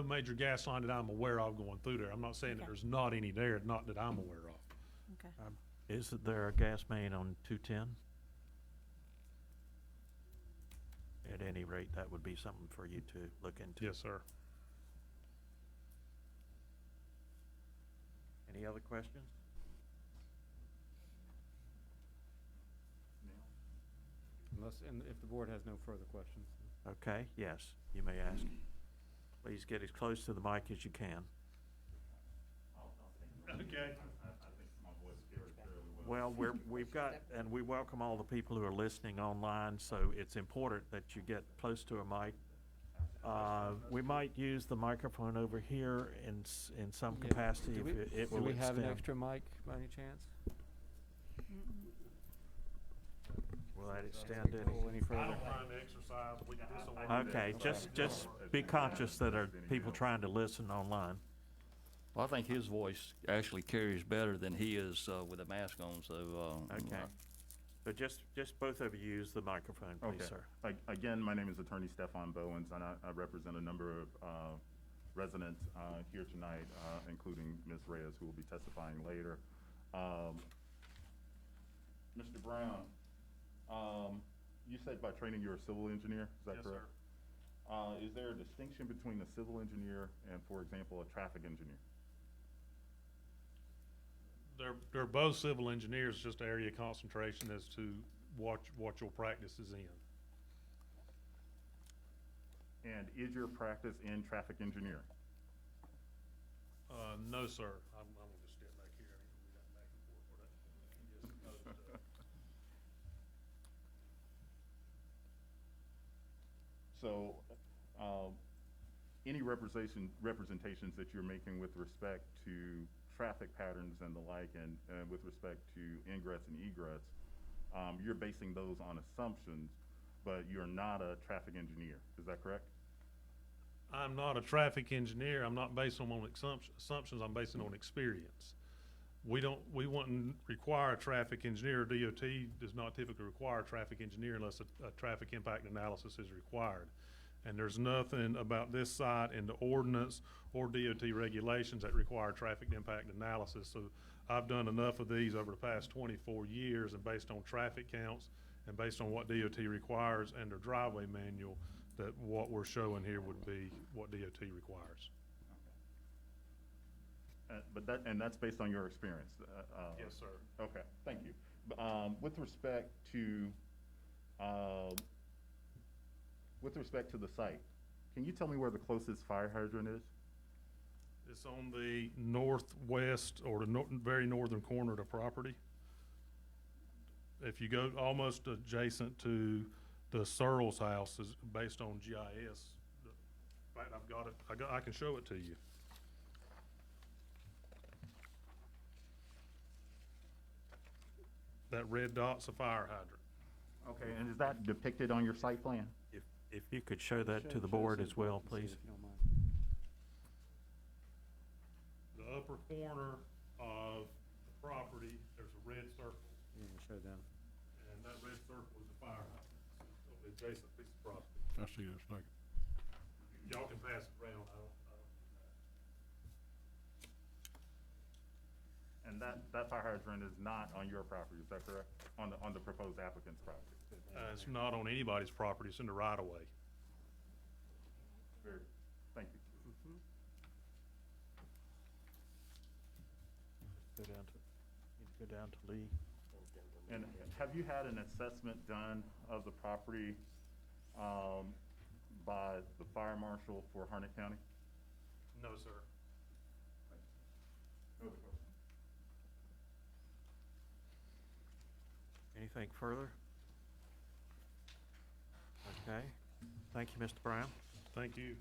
Speaker 2: major gas line that I'm aware of going through there. I'm not saying that
Speaker 9: Okay.
Speaker 2: there's not any there, not that I'm aware of.
Speaker 9: Okay.
Speaker 1: Is there a gas main on 210? At any rate, that would be something for you to look into.
Speaker 2: Yes, sir.
Speaker 1: Any other questions?
Speaker 5: And if the board has no further questions.
Speaker 1: Okay, yes, you may ask. Please get as close to the mic as you can.
Speaker 2: Okay.
Speaker 1: Well, we've got, and we welcome all the people who are listening online, so it's important that you get close to a mic. We might use the microphone over here in some
Speaker 5: Yeah.
Speaker 1: capacity
Speaker 5: Do
Speaker 1: if
Speaker 5: we-
Speaker 1: it will
Speaker 5: Do we have an
Speaker 1: extend.
Speaker 5: extra mic by any chance?
Speaker 1: Will that extend any?
Speaker 5: Any
Speaker 2: I
Speaker 5: further?
Speaker 2: don't mind the exercise. We can do some.
Speaker 1: Okay, just be conscious that there are people trying to listen online.
Speaker 8: Well, I think his voice actually carries better than he is with a mask on, so.
Speaker 1: Okay. So just both of you use the microphone, please,
Speaker 2: Okay.
Speaker 1: sir.
Speaker 2: Again, my name is Attorney Stephon Bowens, and I represent a number of residents here tonight, including Ms. Reyes, who will be testifying later. Mr. Brown, you said by training you're a civil engineer, is that correct? Yes, sir. Is there a distinction between a civil engineer and, for example, a traffic engineer?
Speaker 10: They're both civil engineers, just area concentration as to what your practice is in.
Speaker 2: And is your practice in traffic engineering?
Speaker 10: No, sir. I'm gonna just step back here. We got back and forth for that. Yes, no,
Speaker 2: So, any representations that you're making with respect to traffic patterns and the like, and with respect to ingress and egress, you're basing those on assumptions, but you're not a traffic engineer. Is that correct?
Speaker 10: I'm not a traffic engineer. I'm not basing them on assumptions. I'm basing on experience. We wouldn't require a traffic engineer. DOT does not typically require a traffic engineer unless a traffic impact analysis is required. And there's nothing about this site in the ordinance or DOT regulations that require traffic impact analysis. So I've done enough of these over the past 24 years, and based on traffic counts and based on what DOT requires and their driveway manual, that what we're showing here would be what DOT requires.
Speaker 2: And that's based on your experience?
Speaker 10: Yes, sir.
Speaker 2: Okay, thank you. With respect to the site, can you tell me where the closest fire hydrant is?
Speaker 10: It's on the northwest or the very northern corner of the property. If you go almost adjacent to the Searles house, is based on GIS. In fact, I've got it. I can show it to you. That red dot's a fire hydrant.
Speaker 2: Okay, and is that depicted on your site plan?
Speaker 1: If you could show that to the board as well, please.
Speaker 10: The upper corner of the property, there's a red circle,
Speaker 5: You can show them.
Speaker 10: and that red circle is a fire hydrant. It's an adjacent piece of property.
Speaker 3: I see this, thank you.
Speaker 10: Y'all can pass it around. I don't
Speaker 2: And that fire hydrant is not on your property, is that correct? On the proposed applicant's property?
Speaker 10: It's not on anybody's property. It's in the right of way.
Speaker 2: Very, thank you.
Speaker 1: Go down to Lee.
Speaker 2: And have you had an assessment done of the property by the fire marshal for Harnett County?
Speaker 10: No, sir.
Speaker 2: No other questions?
Speaker 1: Anything further? Okay. Thank you, Mr. Brown.
Speaker 10: Thank you.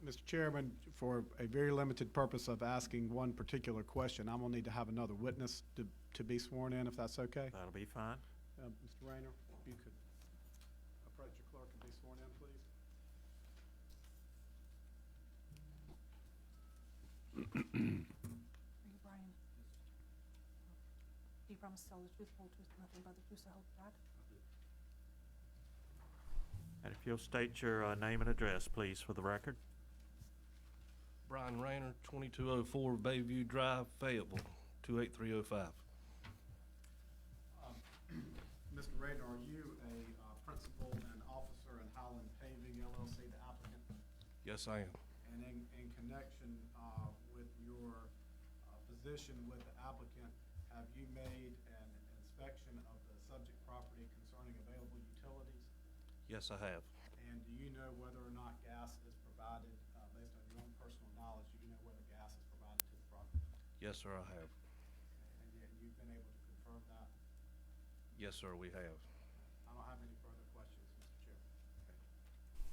Speaker 6: Mr. Chairman, for a very limited purpose of asking one particular question, I'm gonna need to have another witness to be sworn in, if that's okay.
Speaker 1: That'll be fine.
Speaker 6: Mr. Raynor, if you could approach your clerk and be sworn in, please.
Speaker 4: Are you Brian? Do you promise to tell the truth, whole truth, and nothing but the truth, so help you God?
Speaker 1: And if you'll state your name and address, please, for the record.
Speaker 11: Brian Raynor, 2204 Bayview Drive, Fayetteville, 28305.
Speaker 6: Mr. Raynor, are you a principal and officer in Highland Paving LLC, the applicant?
Speaker 11: Yes, I am.
Speaker 6: And in connection with your position with the applicant, have you made an inspection of the subject property concerning available utilities?
Speaker 11: Yes, I have.
Speaker 6: And do you know whether or not gas is provided, based on your own personal knowledge, do you know whether gas is provided to the property?
Speaker 11: Yes, sir, I have.
Speaker 6: And you've been able to confirm that?
Speaker 11: Yes, sir, we have.
Speaker 6: I don't have any further questions, Mr. Chair.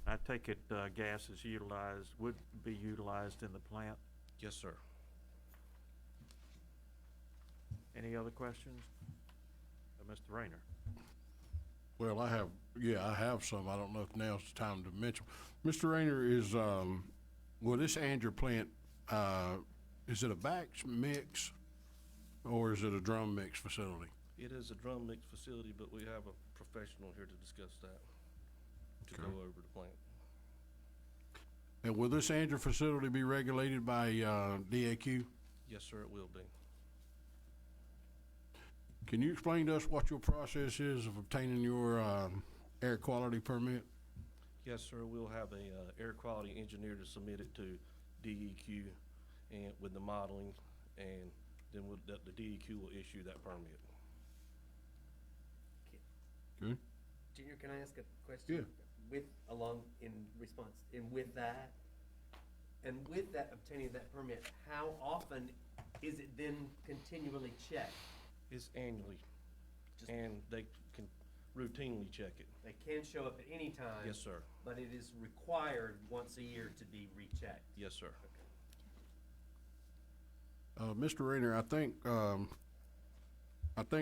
Speaker 1: I take it gas is utilized, would be utilized in the plant.
Speaker 11: Yes, sir.
Speaker 1: Any other questions? Mr. Raynor?
Speaker 3: Well, I have some. I don't know if now's the time to mention. Mr. Raynor, will this Angier plant, is it a batch mix or is it a drum mix facility?
Speaker 11: It is a drum mix facility, but we have a professional here to discuss that, to go over the plant.
Speaker 3: And will this Angier facility be regulated by DAQ?
Speaker 11: Yes, sir, it will be.
Speaker 3: Can you explain to us what your process is of obtaining your air quality permit?
Speaker 11: Yes, sir, we'll have a air quality engineer to submit it to DEQ and with the modeling, and then the DEQ will issue that permit.
Speaker 3: Okay.
Speaker 12: Junior, can I ask a question?
Speaker 3: Yeah.
Speaker 12: With that, obtaining that permit, how often is it then continually checked?
Speaker 11: It's annually, and they can routinely check it.
Speaker 12: They can show up at any time?
Speaker 11: Yes, sir.
Speaker 12: But it is required once a year to be rechecked?
Speaker 11: Yes, sir.
Speaker 3: Mr. Raynor, I think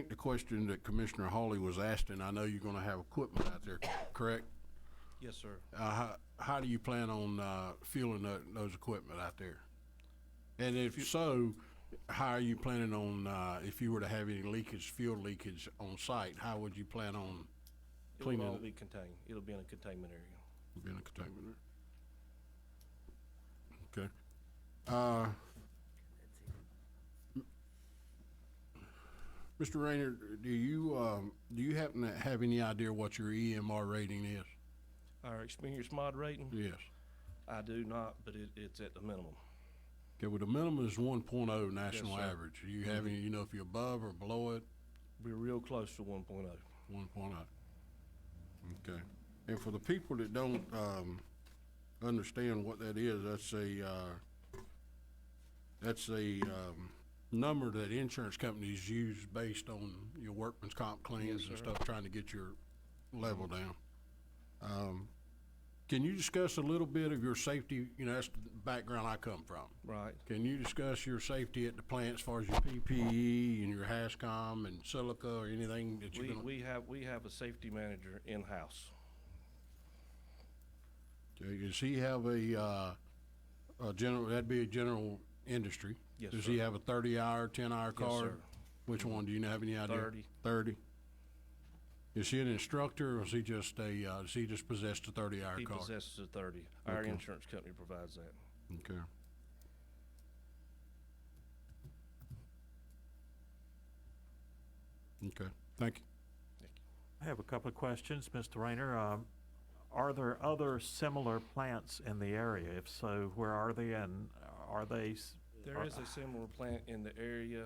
Speaker 3: the question that Commissioner Hawley was asking, I know you're gonna have equipment out there, correct?
Speaker 11: Yes, sir.
Speaker 3: How do you plan on fueling those equipment out there? And if so, how are you planning on, if you were to have any leakage, fuel leakage on site, how would you plan on cleaning
Speaker 11: It will
Speaker 3: it?
Speaker 11: all be contained. It'll be in a containment area.
Speaker 3: Be in a containment area. Okay. Mr. Raynor, do you happen to have any idea what your EMR rating is?
Speaker 11: Our experience mod rating?
Speaker 3: Yes.
Speaker 11: I do not, but it's at the minimum.
Speaker 3: Okay, well, the minimum is 1.0 national
Speaker 11: Yes, sir.
Speaker 3: average. Do you have any, if you're above or below it?
Speaker 11: We're real close to 1.0.
Speaker 3: 1.0. Okay. And for the people that don't understand what that is, that's a number that insurance companies use based on your workman's comp claims
Speaker 11: Yes,
Speaker 3: and
Speaker 11: sir.
Speaker 3: stuff, trying to get your level down. Can you discuss a little bit of your safety? That's the background I come from.
Speaker 11: Right.
Speaker 3: Can you discuss your safety at the plant as far as your PPE and your HASCOM and silica or anything that you're gonna?
Speaker 11: We have a safety manager in-house.
Speaker 3: Okay, does he have a general, that'd be a general industry?
Speaker 11: Yes,
Speaker 3: Does
Speaker 11: sir.
Speaker 3: he have a 30-hour, 10-hour
Speaker 11: Yes,
Speaker 3: card?
Speaker 11: sir.
Speaker 3: Which one? Do you have any idea?
Speaker 11: 30.
Speaker 3: 30? Is he an instructor, or is he just does he just possess a 30-hour
Speaker 11: He
Speaker 3: card?
Speaker 11: possesses a 30. Our
Speaker 3: Okay.
Speaker 11: insurance company provides that.
Speaker 3: Okay. Okay, thank you.
Speaker 1: I have a couple of questions, Mr. Raynor. Are there other similar plants in the area? If so, where are they, and are they?
Speaker 11: There is a similar plant in the area,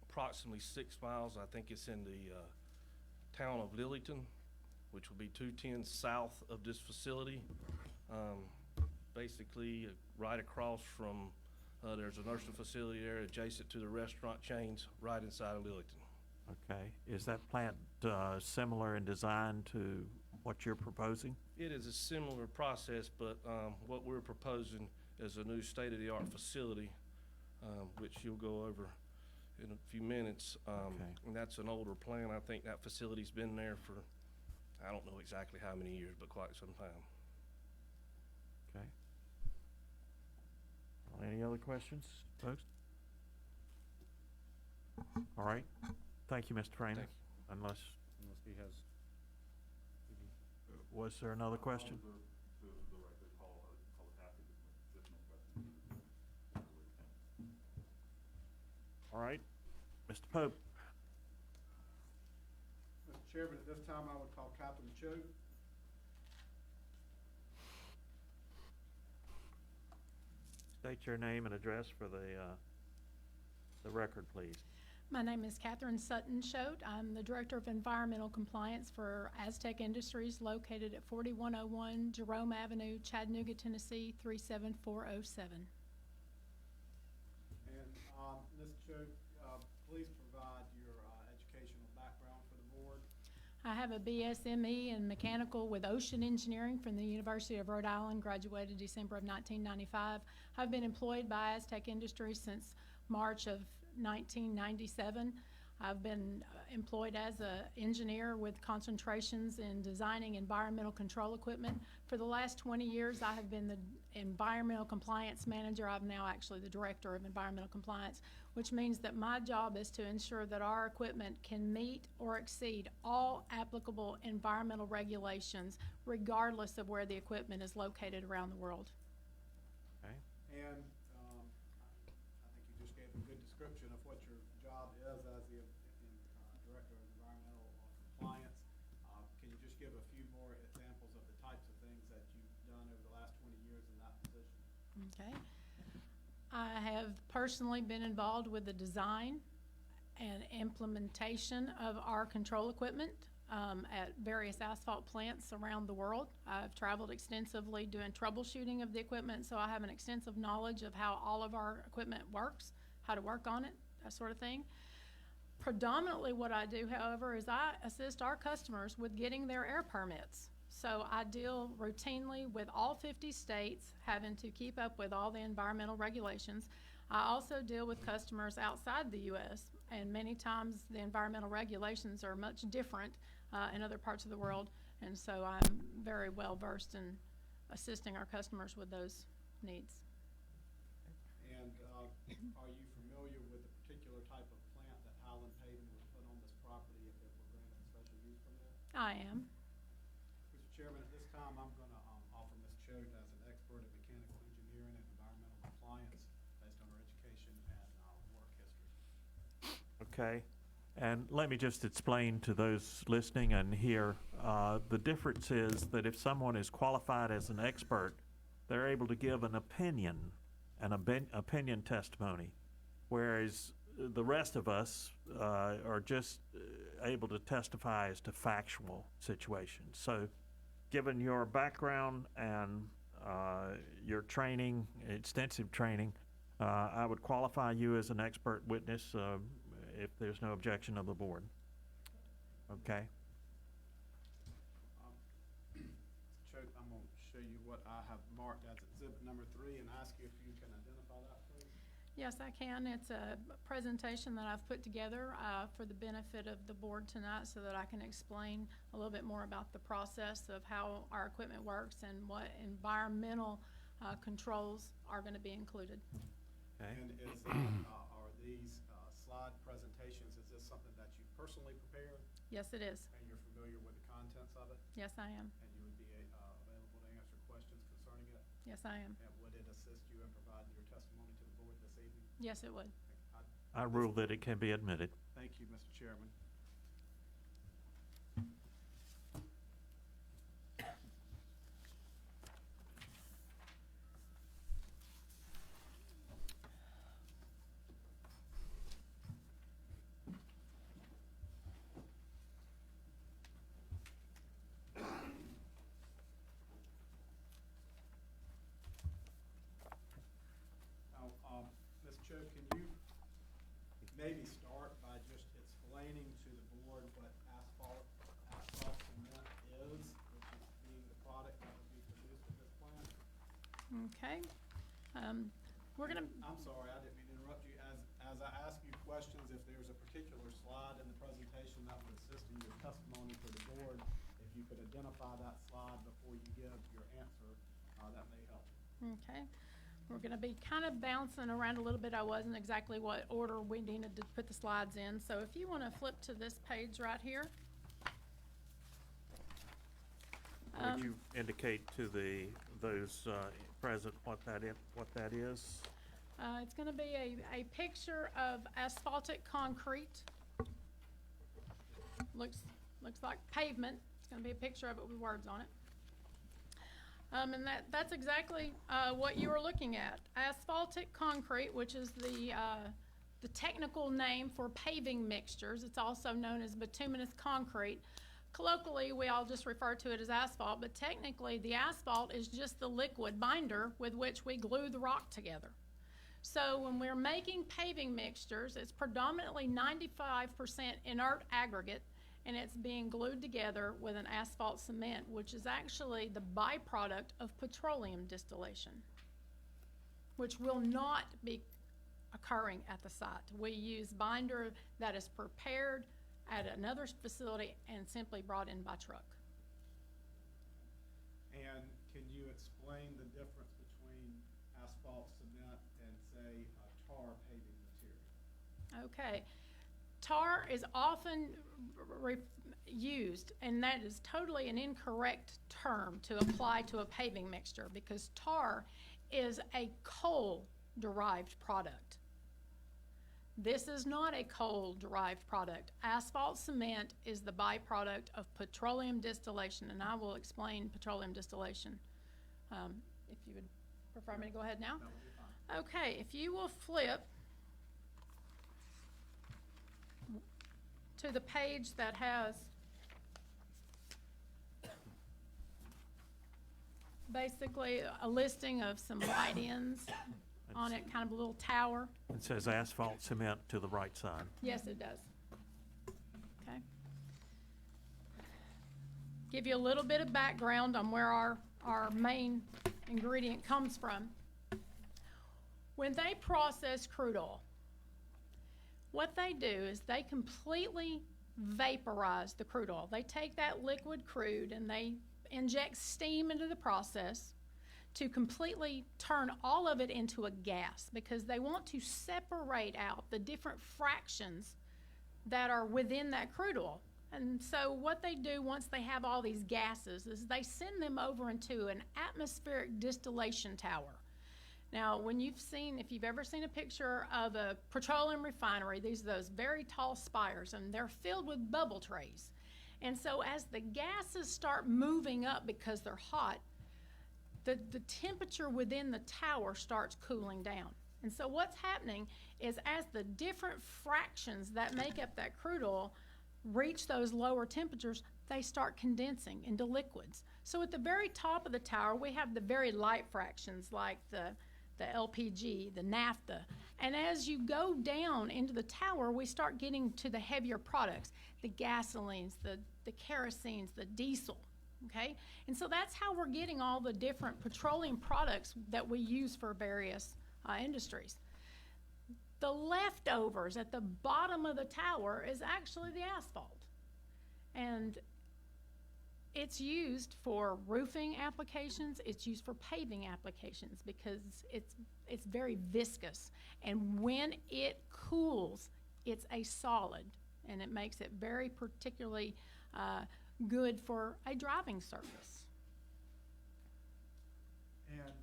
Speaker 11: approximately 6 miles. I think it's in the town of Lillington, which will be 210 south of this facility. Basically, right across from, there's a nursing facility there adjacent to the restaurant chains right inside of Lillington.
Speaker 1: Okay. Is that plant similar in design to what you're proposing?
Speaker 11: It is a similar process, but what we're proposing is a new state-of-the-art facility, which you'll go over in a few minutes.
Speaker 1: Okay.
Speaker 11: And that's an older plant. I think that facility's been there for, I don't know exactly how many years, but quite some time.
Speaker 1: Okay. Any other questions, folks? All right. Thank you, Mr. Raynor.
Speaker 11: Thank
Speaker 1: Unless he has. Was there another question? All right. Mr. Pope.
Speaker 6: Mr. Chairman, at this time, I would call Captain Cho.
Speaker 1: State your name and address for the record, please.
Speaker 4: My name is Catherine Sutton Choate. I'm the Director of Environmental Compliance for Aztec Industries located at 4101 Jerome Avenue, Chattanooga, Tennessee, 37407.
Speaker 6: And, Ms. Choate, please provide your educational background for the board.
Speaker 4: I have a BSME in mechanical with ocean engineering from the University of Rhode Island, graduated December of 1995. I've been employed by Aztec Industries since March of 1997. I've been employed as an engineer with concentrations in designing environmental control equipment. For the last 20 years, I have been the environmental compliance manager. I'm now actually the director of environmental compliance, which means that my job is to ensure that our equipment can meet or exceed all applicable environmental regulations, regardless of where the equipment is located around the world.
Speaker 1: Okay.
Speaker 6: And I think you just gave a good description of what your job is as the Director of Environmental Compliance. Can you just give a few more examples of the types of things that you've done over the last 20 years in that position?
Speaker 4: Okay. I have personally been involved with the design and implementation of our control equipment at various asphalt plants around the world. I've traveled extensively doing troubleshooting of the equipment, so I have an extensive knowledge of how all of our equipment works, how to work on it, that sort of thing. Predominantly what I do, however, is I assist our customers with getting their air permits. So I deal routinely with all 50 states, having to keep up with all the environmental regulations. I also deal with customers outside the U.S., and many times the environmental regulations are much different in other parts of the world, and so I'm very well versed in assisting our customers with those needs.
Speaker 6: And are you familiar with the particular type of plant that Highland Paving would put on this property if it were granted a special use permit?
Speaker 4: I am.
Speaker 6: Mr. Chairman, at this time, I'm going to offer Ms. Choate as an expert in mechanical engineering and environmental compliance based on her education and work history.
Speaker 1: Okay. And let me just explain to those listening and here, the difference is that if someone is qualified as an expert, they're able to give an opinion, opinion testimony, whereas the rest of us are just able to testify as to factual situations. So given your background and your training, extensive training, I would qualify you as an expert witness if there's no objection of the board. Okay?
Speaker 6: Choate, I'm going to show you what I have marked as exhibit number 3 and ask you if you can identify that, please.
Speaker 4: Yes, I can. It's a presentation that I've put together for the benefit of the board tonight so that I can explain a little bit more about the process of how our equipment works and what environmental controls are going to be included.
Speaker 1: Okay.
Speaker 6: And is are these slide presentations, is this something that you personally prepared?
Speaker 4: Yes, it is.
Speaker 6: And you're familiar with the contents of it?
Speaker 4: Yes, I am.
Speaker 6: And you would be available to answer questions concerning it?
Speaker 4: Yes, I am.
Speaker 6: And would it assist you in providing your testimony to the board this evening?
Speaker 4: Yes, it would.
Speaker 1: I rule that it can be admitted.
Speaker 6: Thank you, Mr. Chairman. Ms. Choate, can you maybe start by just explaining to the board what asphalt cement is, which is being the product that would be produced at this plant?
Speaker 4: Okay. We're going to...
Speaker 6: I'm sorry, I didn't mean to interrupt you. As I ask you questions, if there's a particular slide in the presentation that would assist in your testimony to the board, if you could identify that slide before you give your answer, that may help.
Speaker 4: Okay. We're going to be kind of bouncing around a little bit. I wasn't exactly what order we needed to put the slides in. So if you want to flip to this page right here.
Speaker 1: Would you indicate to those present what that is?
Speaker 4: It's going to be a picture of asphaltic concrete. Looks like pavement. It's going to be a picture of it with words on it. And that's exactly what you are looking at. Asphaltic concrete, which is the technical name for paving mixtures. It's also known as bituminous concrete. Colloquially, we all just refer to it as asphalt, but technically the asphalt is just the liquid binder with which we glue the rock together. So when we're making paving mixtures, it's predominantly 95% inert aggregate, and it's being glued together with an asphalt cement, which is actually the byproduct of petroleum distillation, which will not be occurring at the site. We use binder that is prepared at another facility and simply brought in by truck.
Speaker 6: And can you explain the difference between asphalt cement and, say, tar paving material?
Speaker 4: Okay. Tar is often used, and that is totally an incorrect term to apply to a paving mixture, because tar is a coal-derived product. This is not a coal-derived product. Asphalt cement is the byproduct of petroleum distillation, and I will explain petroleum distillation. If you would prefer me to go ahead now?
Speaker 6: That would be fine.
Speaker 4: Okay, if you will flip to the page that has basically a listing of some light-ins on it, kind of a little tower.
Speaker 1: It says asphalt cement to the right side.
Speaker 4: Yes, it does. Okay. Give you a little bit of background on where our main ingredient comes from. When they process crude oil, what they do is they completely vaporize the crude oil. They take that liquid crude and they inject steam into the process to completely turn all of it into a gas, because they want to separate out the different fractions that are within that crude oil. And so what they do once they have all these gases is they send them over into an atmospheric distillation tower. Now, if you've ever seen a picture of a petroleum refinery, these are those very tall spires, and they're filled with bubble trays. And so as the gases start moving up because they're hot, the temperature within the tower starts cooling down. And so what's happening is, as the different fractions that make up that crude oil reach those lower temperatures, they start condensing into liquids. So at the very top of the tower, we have the very light fractions like the LPG, the naphtha. And as you go down into the tower, we start getting to the heavier products, the gasolines, the kerosenes, the diesel, okay? And so that's how we're getting all the different petroleum products that we use for various industries. The leftovers at the bottom of the tower is actually the asphalt. And it's used for roofing applications, it's used for paving applications, because it's very viscous. And when it cools, it's a solid, and it makes it very particularly good for a driving surface.
Speaker 6: And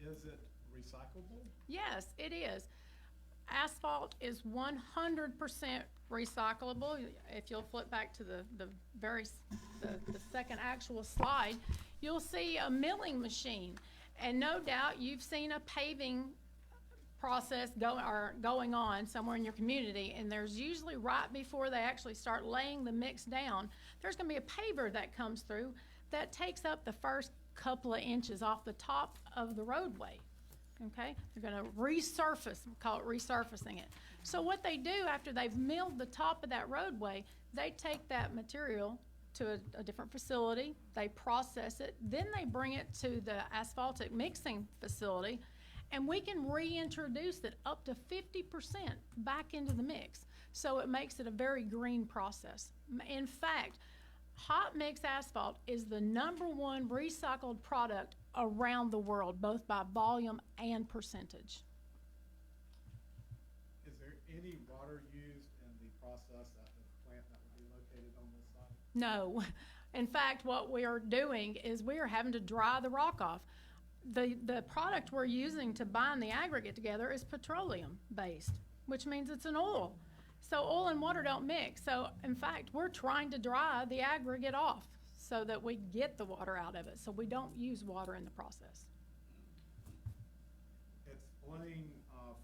Speaker 6: is it recyclable?
Speaker 4: Yes, it is. Asphalt is 100% recyclable. If you'll flip back to the second actual slide, you'll see a milling machine. And no doubt you've seen a paving process going on somewhere in your community, and there's usually, right before they actually start laying the mix down, there's going to be a paver that comes through that takes up the first couple of inches off the top of the roadway. Okay, they're going to resurface, we call it resurfacing it. So what they do after they've milled the top of that roadway, they take that material to a different facility, they process it, then they bring it to the asphaltic mixing facility, and we can reintroduce it up to 50% back into the mix. So it makes it a very green process. In fact, hot mix asphalt is the #1 recycled product around the world, both by volume and percentage.
Speaker 6: Is there any water used in the process at the plant that would be located on this site?
Speaker 4: No. In fact, what we are doing is we are having to dry the rock off. The product we're using to bind the aggregate together is petroleum based, which means it's an oil. So oil and water don't mix. So in fact, we're trying to dry the aggregate off so that we get the water out of it, so we don't use water in the process.
Speaker 6: Explain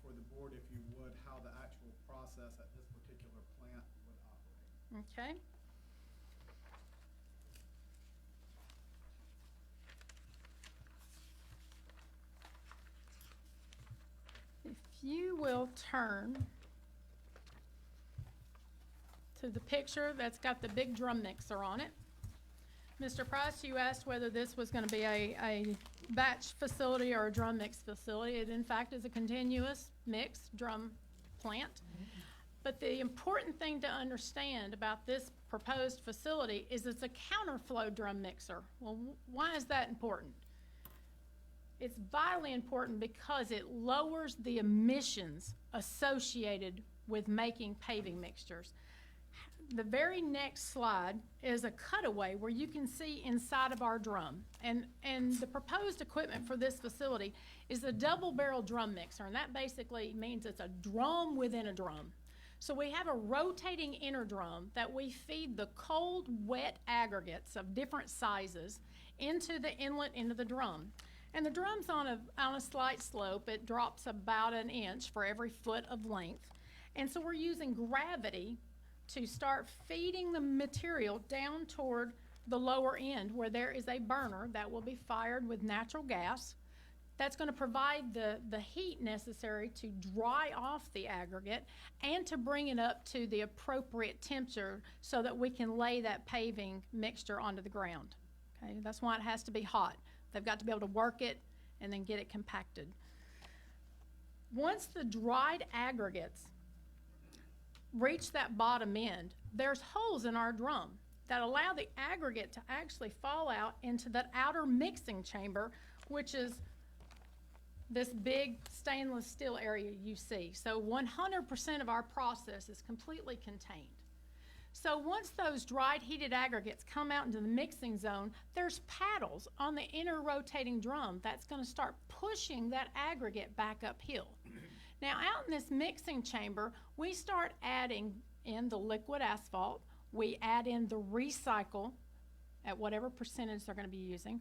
Speaker 6: for the board, if you would, how the actual process at this particular plant would operate.
Speaker 4: Okay. If you will turn to the picture that's got the big drum mixer on it. Mr. Price, you asked whether this was gonna be a batch facility or a drum mix facility. It in fact is a continuous mix drum plant. But the important thing to understand about this proposed facility is it's a counterflow drum mixer. Well, why is that important? It's vitally important because it lowers the emissions associated with making paving mixtures. The very next slide is a cutaway where you can see inside of our drum. And the proposed equipment for this facility is a double barrel drum mixer, and that basically means it's a drum within a drum. So we have a rotating inner drum that we feed the cold, wet aggregates of different sizes into the inlet into the drum. And the drum's on a slight slope. It drops about an inch for every foot of length. And so we're using gravity to start feeding the material down toward the lower end where there is a burner that will be fired with natural gas. That's going to provide the heat necessary to dry off the aggregate and to bring it up to the appropriate temperature so that we can lay that paving mixture onto the ground. Okay, that's why it has to be hot. They've got to be able to work it and then get it compacted. Once the dried aggregates reach that bottom end, there's holes in our drum that allow the aggregate to actually fall out into that outer mixing chamber, which is this big stainless steel area you see. So 100% of our process is completely contained. So once those dried heated aggregates come out into the mixing zone, there's paddles on the inner rotating drum that's going to start pushing that aggregate back uphill. Now out in this mixing chamber, we start adding in the liquid asphalt, we add in the recycle at whatever percentage they're going to be using.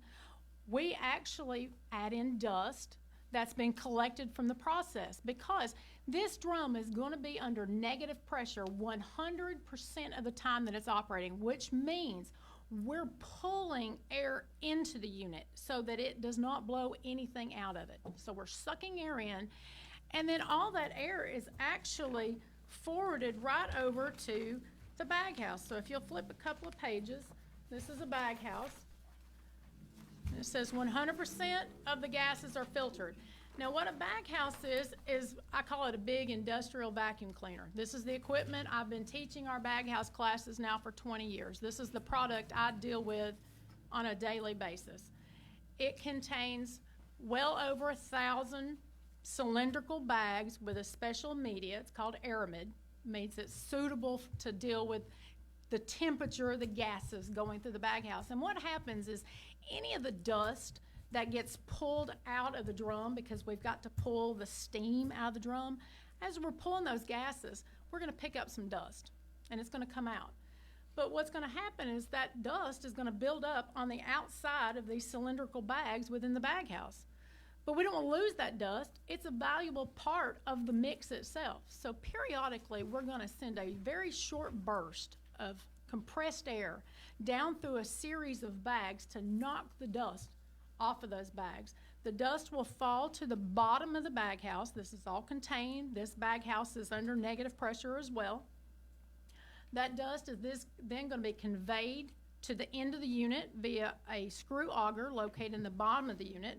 Speaker 4: We actually add in dust that's been collected from the process because this drum is going to be under negative pressure 100% of the time that it's operating, which means we're pulling air into the unit so that it does not blow anything out of it. So we're sucking air in, and then all that air is actually forwarded right over to the bag house. So if you'll flip a couple of pages, this is a bag house. It says 100% of the gases are filtered. Now what a bag house is I call it a big industrial vacuum cleaner. This is the equipment. I've been teaching our bag house classes now for 20 years. This is the product I deal with on a daily basis. It contains well over 1,000 cylindrical bags with a special media. It's called aramid. Means it's suitable to deal with the temperature of the gases going through the bag house. And what happens is any of the dust that gets pulled out of the drum, because we've got to pull the steam out of the drum, as we're pulling those gases, we're going to pick up some dust and it's going to come out. But what's going to happen is that dust is going to build up on the outside of these cylindrical bags within the bag house. But we don't want to lose that dust. It's a valuable part of the mix itself. So periodically, we're going to send a very short burst of compressed air down through a series of bags to knock the dust off of those bags. The dust will fall to the bottom of the bag house. This is all contained. This bag house is under negative pressure as well. That dust is then going to be conveyed to the end of the unit via a screw auger located in the bottom of the unit.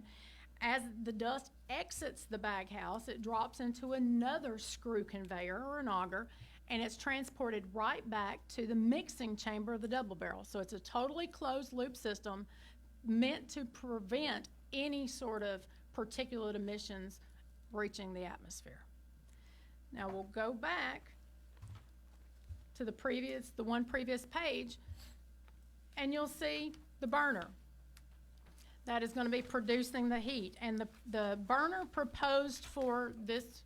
Speaker 4: As the dust exits the bag house, it drops into another screw conveyor or an auger, and it's transported right back to the mixing chamber of the double barrel. So it's a totally closed loop system meant to prevent any sort of particulate emissions reaching the atmosphere. Now we'll go back to the one previous page, and you'll see the burner that is going to be producing the heat. And the burner proposed for this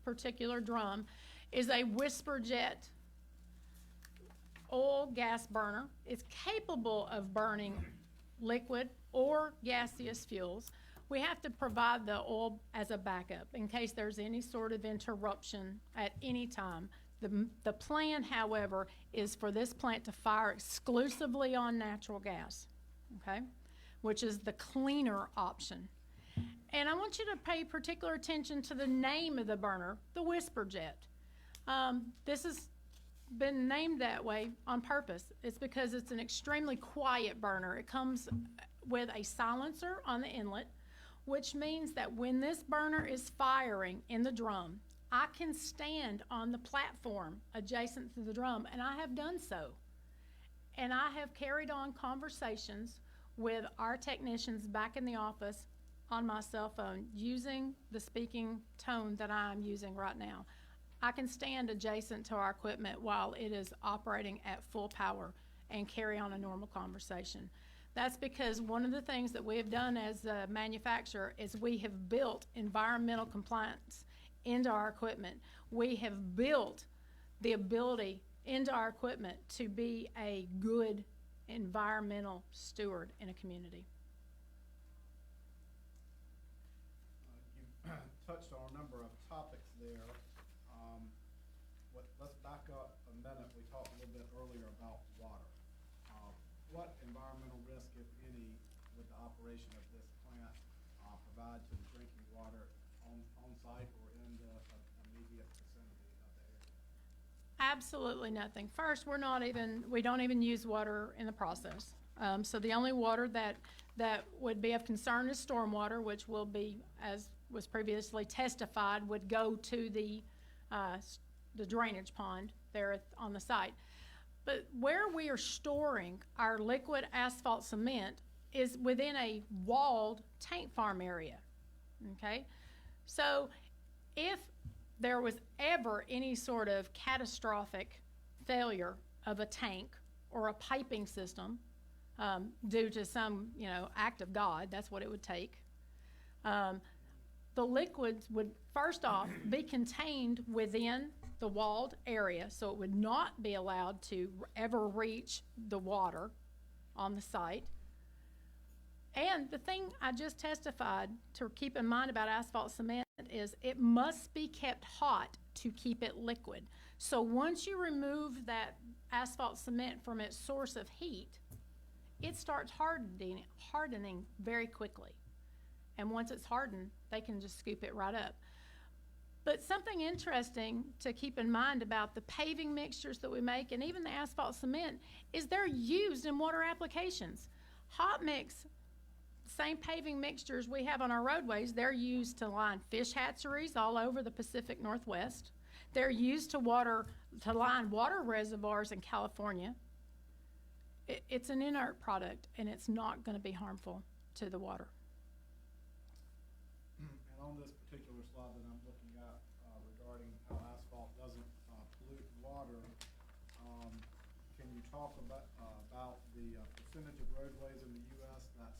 Speaker 4: particular drum is a whisper jet oil gas burner. It's capable of burning liquid or gaseous fuels. We have to provide the oil as a backup in case there's any sort of interruption at any time. The plan, however, is for this plant to fire exclusively on natural gas, okay, which is the cleaner option. And I want you to pay particular attention to the name of the burner, the whisper jet. This is been named that way on purpose. It's because it's an extremely quiet burner. It comes with a silencer on the inlet, which means that when this burner is firing in the drum, I can stand on the platform adjacent to the drum, and I have done so. And I have carried on conversations with our technicians back in the office on my cell phone using the speaking tone that I'm using right now. I can stand adjacent to our equipment while it is operating at full power and carry on a normal conversation. That's because one of the things that we have done as a manufacturer is we have built environmental compliance into our equipment. We have built the ability into our equipment to be a good environmental steward in a community.
Speaker 6: You touched on a number of topics there. Let's back up a minute. We talked a little bit earlier about water. What environmental risk, if any, would the operation of this plant provide to the drinking water on site or in the immediate vicinity of the area?
Speaker 4: Absolutely nothing. First, we don't even use water in the process. So the only water that would be of concern is stormwater, which will be, as was previously testified, would go to the drainage pond there on the site. But where we are storing our liquid asphalt cement is within a walled tank farm area, okay? So if there was ever any sort of catastrophic failure of a tank or a piping system due to some, act of God, that's what it would take, the liquids would first off be contained within the walled area, so it would not be allowed to ever reach the water on the site. And the thing I just testified to keep in mind about asphalt cement is it must be kept hot to keep it liquid. So once you remove that asphalt cement from its source of heat, it starts hardening very quickly. And once it's hardened, they can just scoop it right up. But something interesting to keep in mind about the paving mixtures that we make and even the asphalt cement is they're used in water applications. Hot mix, same paving mixtures we have on our roadways, they're used to line fish hatcheries all over the Pacific Northwest. They're used to line water reservoirs in California. It's an inert product, and it's not going to be harmful to the water.
Speaker 6: And on this particular slide that I'm looking at regarding how asphalt doesn't pollute water, can you talk about the percentage of roadways in the U.S. that's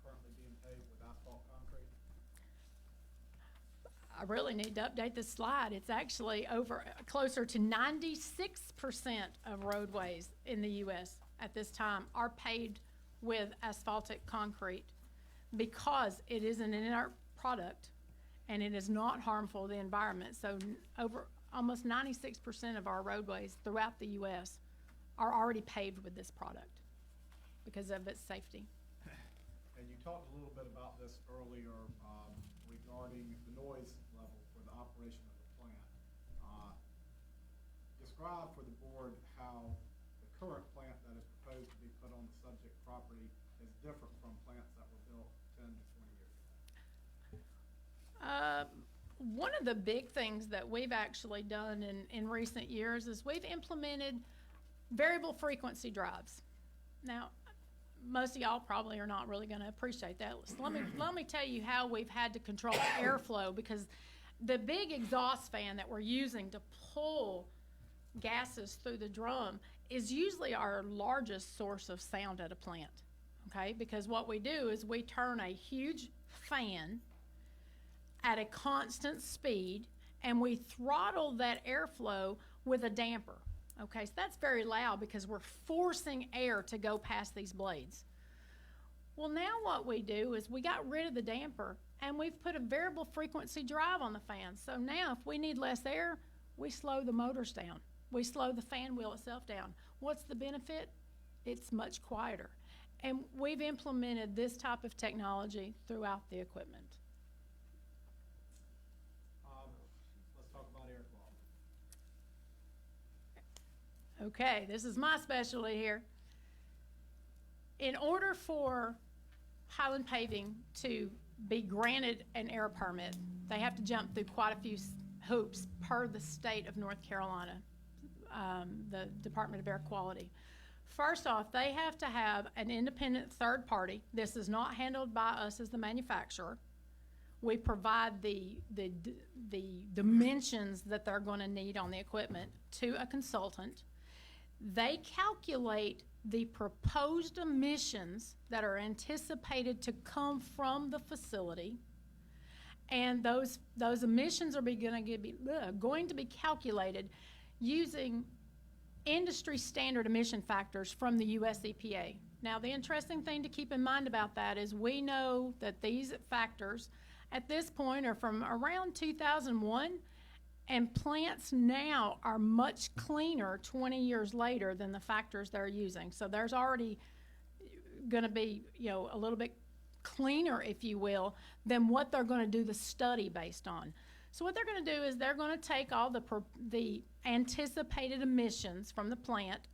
Speaker 6: currently being paved with asphalt concrete?
Speaker 4: I really need to update this slide. It's actually closer to 96% of roadways in the U.S. at this time are paved with asphaltic concrete because it is an inert product and it is not harmful to the environment. So over almost 96% of our roadways throughout the U.S. are already paved with this product because of its safety.
Speaker 6: And you talked a little bit about this earlier regarding the noise level for the operation of the plant. Describe for the board how the current plant that is proposed to be put on the subject property is different from plants that were built 10 to 20 years ago.
Speaker 4: One of the big things that we've actually done in recent years is we've implemented variable frequency drives. Now, most of y'all probably are not really going to appreciate that. So let me tell you how we've had to control airflow, because the big exhaust fan that we're using to pull gases through the drum is usually our largest source of sound at a plant, okay? Because what we do is we turn a huge fan at a constant speed and we throttle that airflow with a damper. Okay, so that's very loud because we're forcing air to go past these blades. Well, now what we do is we got rid of the damper and we've put a variable frequency drive on the fan. So now if we need less air, we slow the motors down. We slow the fan wheel itself down. What's the benefit? It's much quieter. And we've implemented this type of technology throughout the equipment.
Speaker 6: Let's talk about air quality.
Speaker 4: Okay, this is my specialty here. In order for Highland Paving to be granted an air permit, they have to jump through quite a few hoops per the state of North Carolina, the Department of Air Quality. First off, they have to have an independent third party. This is not handled by us as the manufacturer. We provide the dimensions that they're going to need on the equipment to a consultant. They calculate the proposed emissions that are anticipated to come from the facility, and those emissions are going to be calculated using industry standard emission factors from the US EPA. Now, the interesting thing to keep in mind about that is we know that these factors at this point are from around 2001, and plants now are much cleaner 20 years later than the factors they're using. So there's already going to be, a little bit cleaner, if you will, than what they're going to do the study based on. So what they're going to do is they're going to take all the anticipated emissions from the plant.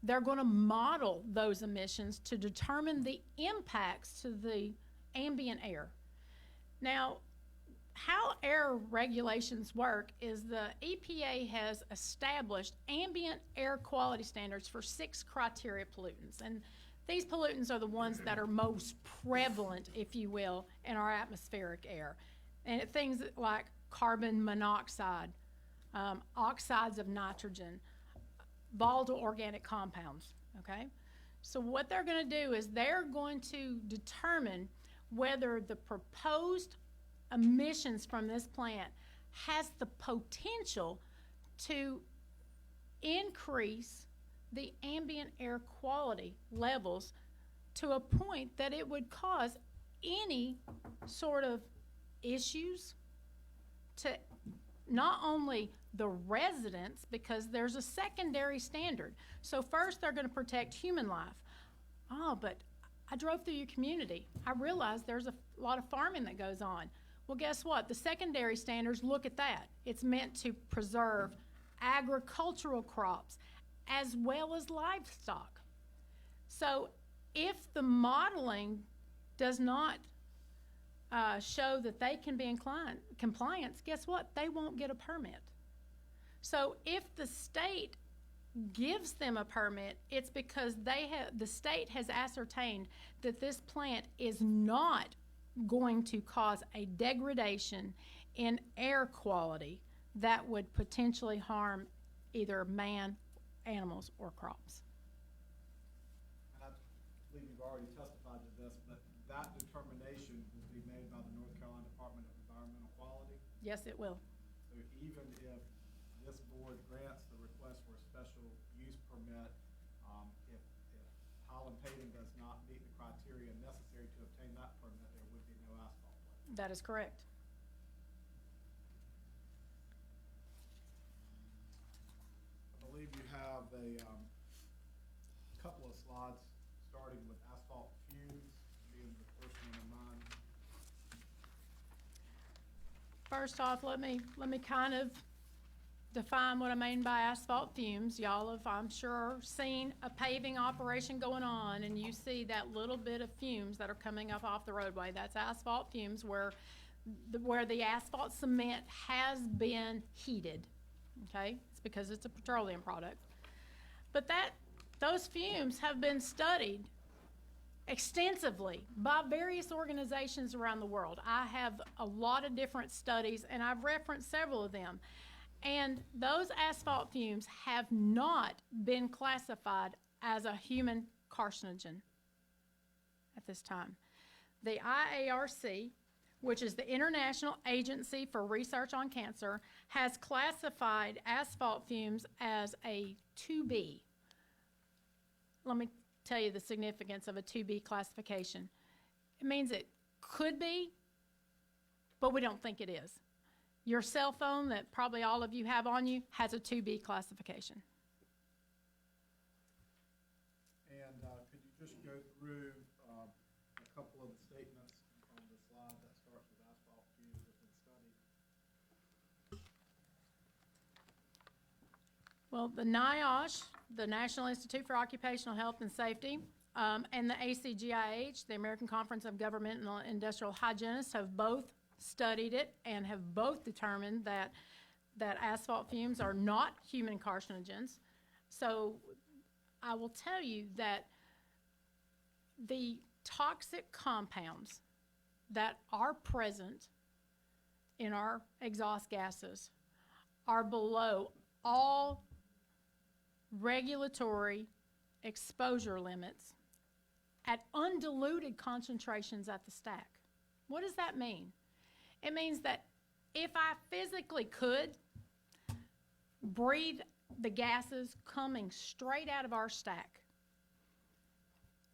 Speaker 4: They're going to model those emissions to determine the impacts to the ambient air. Now, how air regulations work is the EPA has established ambient air quality standards for 6 criteria pollutants. And these pollutants are the ones that are most prevalent, if you will, in our atmospheric air. And things like carbon monoxide, oxides of nitrogen, volatile organic compounds, okay? So what they're going to do is they're going to determine whether the proposed emissions from this plant has the potential to increase the ambient air quality levels to a point that it would cause any sort of issues to not only the residents, because there's a secondary standard. So first they're going to protect human life. Oh, but I drove through your community. I realized there's a lot of farming that goes on. Well, guess what? The secondary standards look at that. It's meant to preserve agricultural crops as well as livestock. So if the modeling does not show that they can be in compliance, guess what? They won't get a permit. So if the state gives them a permit, it's because the state has ascertained that this plant is not going to cause a degradation in air quality that would potentially harm either man, animals, or crops.
Speaker 6: And I believe you've already testified to this, but that determination will be made by the North Carolina Department of Environmental Quality.
Speaker 4: Yes, it will.
Speaker 6: So even if this board grants the request for a special use permit, if Highland Paving does not meet the criteria necessary to obtain that permit, there would be no asphalt plant.
Speaker 4: That is correct.
Speaker 6: I believe you have a couple of slides starting with asphalt fumes being the first one in mind.
Speaker 4: First off, let me kind of define what I mean by asphalt fumes. Y'all have, I'm sure, seen a paving operation going on, and you see that little bit of fumes that are coming up off the roadway. That's asphalt fumes where the asphalt cement has been heated, okay? It's because it's a petroleum product. But those fumes have been studied extensively by various organizations around the world. I have a lot of different studies, and I've referenced several of them. And those asphalt fumes have not been classified as a human carcinogen at this time. The IARC, which is the International Agency for Research on Cancer, has classified asphalt fumes as a 2B. Let me tell you the significance of a 2B classification. It means it could be, but we don't think it is. Your cell phone that probably all of you have on you has a 2B classification.
Speaker 6: And could you just go through a couple of the statements on the slide that starts with asphalt fumes have been studied?
Speaker 4: Well, the NIOSH, the National Institute for Occupational Health and Safety, and the ACGIH, the American Conference of Governmental and Industrial Hygienists, have both studied it and have both determined that asphalt fumes are not human carcinogens. So I will tell you that the toxic compounds that are present in our exhaust gases are below all regulatory exposure limits at undiluted concentrations at the stack. What does that mean? It means that if I physically could breathe the gases coming straight out of our stack,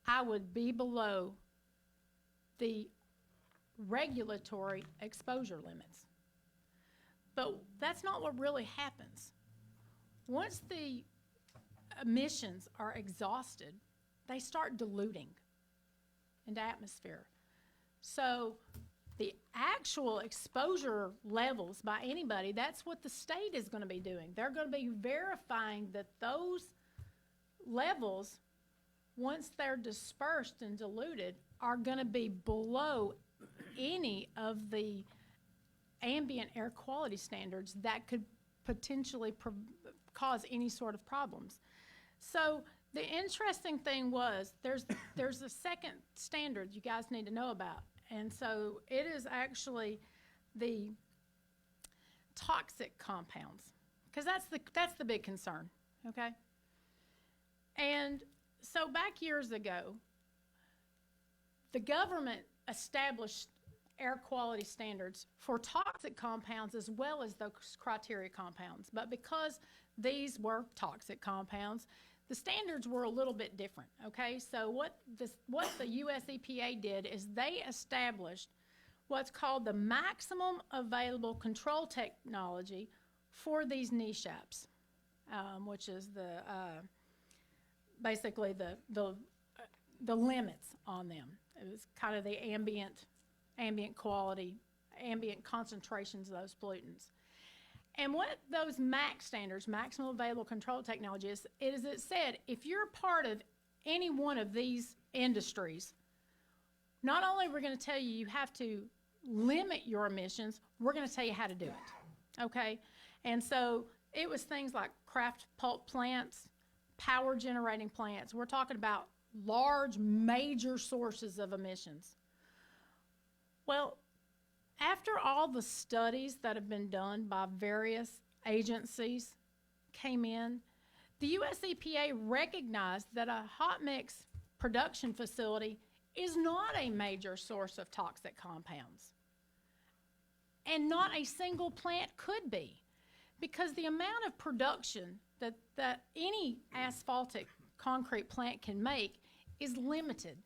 Speaker 4: I would be below the regulatory exposure limits. But that's not what really happens. Once the emissions are exhausted, they start diluting into atmosphere. So the actual exposure levels by anybody, that's what the state is going to be doing. They're going to be verifying that those levels, once they're dispersed and diluted, are going to be below any of the ambient air quality standards that could potentially cause any sort of problems. So the interesting thing was there's a second standard you guys need to know about. And so it is actually the toxic compounds, because that's the big concern, okay? And so back years ago, the government established air quality standards for toxic compounds as well as those criteria compounds. But because these were toxic compounds, the standards were a little bit different, okay? So what the US EPA did is they established what's called the maximum available control technology for these niche apps, which is basically the limits on them. It was kind of the ambient quality, ambient concentrations of those pollutants. And what those MAC standards, maximum available control technology, is it said if you're part of any one of these industries, not only we're going to tell you you have to limit your emissions, we're going to tell you how to do it, okay? And so it was things like craft pulp plants, power generating plants. We're talking about large, major sources of emissions. Well, after all the studies that have been done by various agencies came in, the US EPA recognized that a hot mix production facility is not a major source of toxic compounds. And not a single plant could be, because the amount of production that any asphaltic concrete plant can make is limited.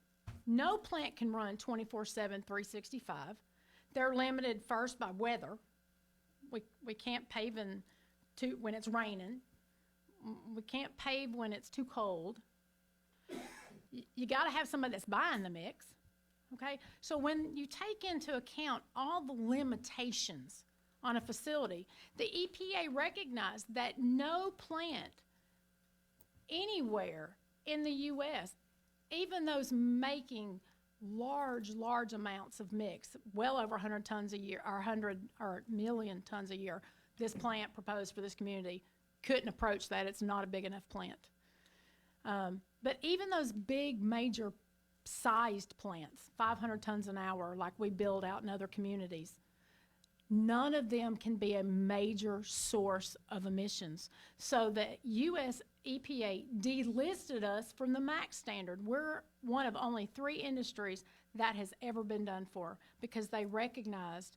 Speaker 4: No plant can run 24/7, 365. They're limited first by weather. We can't pave when it's raining. We can't pave when it's too cold. You got to have somebody that's buying the mix, okay? So when you take into account all the limitations on a facility, the EPA recognized that no plant anywhere in the U.S., even those making large amounts of mix, well over 100 tons a year, or 100 or million tons a year, this plant proposed for this community couldn't approach that. It's not a big enough plant. But even those big, major sized plants, 500 tons an hour, like we build out in other communities, none of them can be a major source of emissions. So the US EPA delisted us from the MAC standard. We're one of only 3 industries that has ever been done for, because they recognized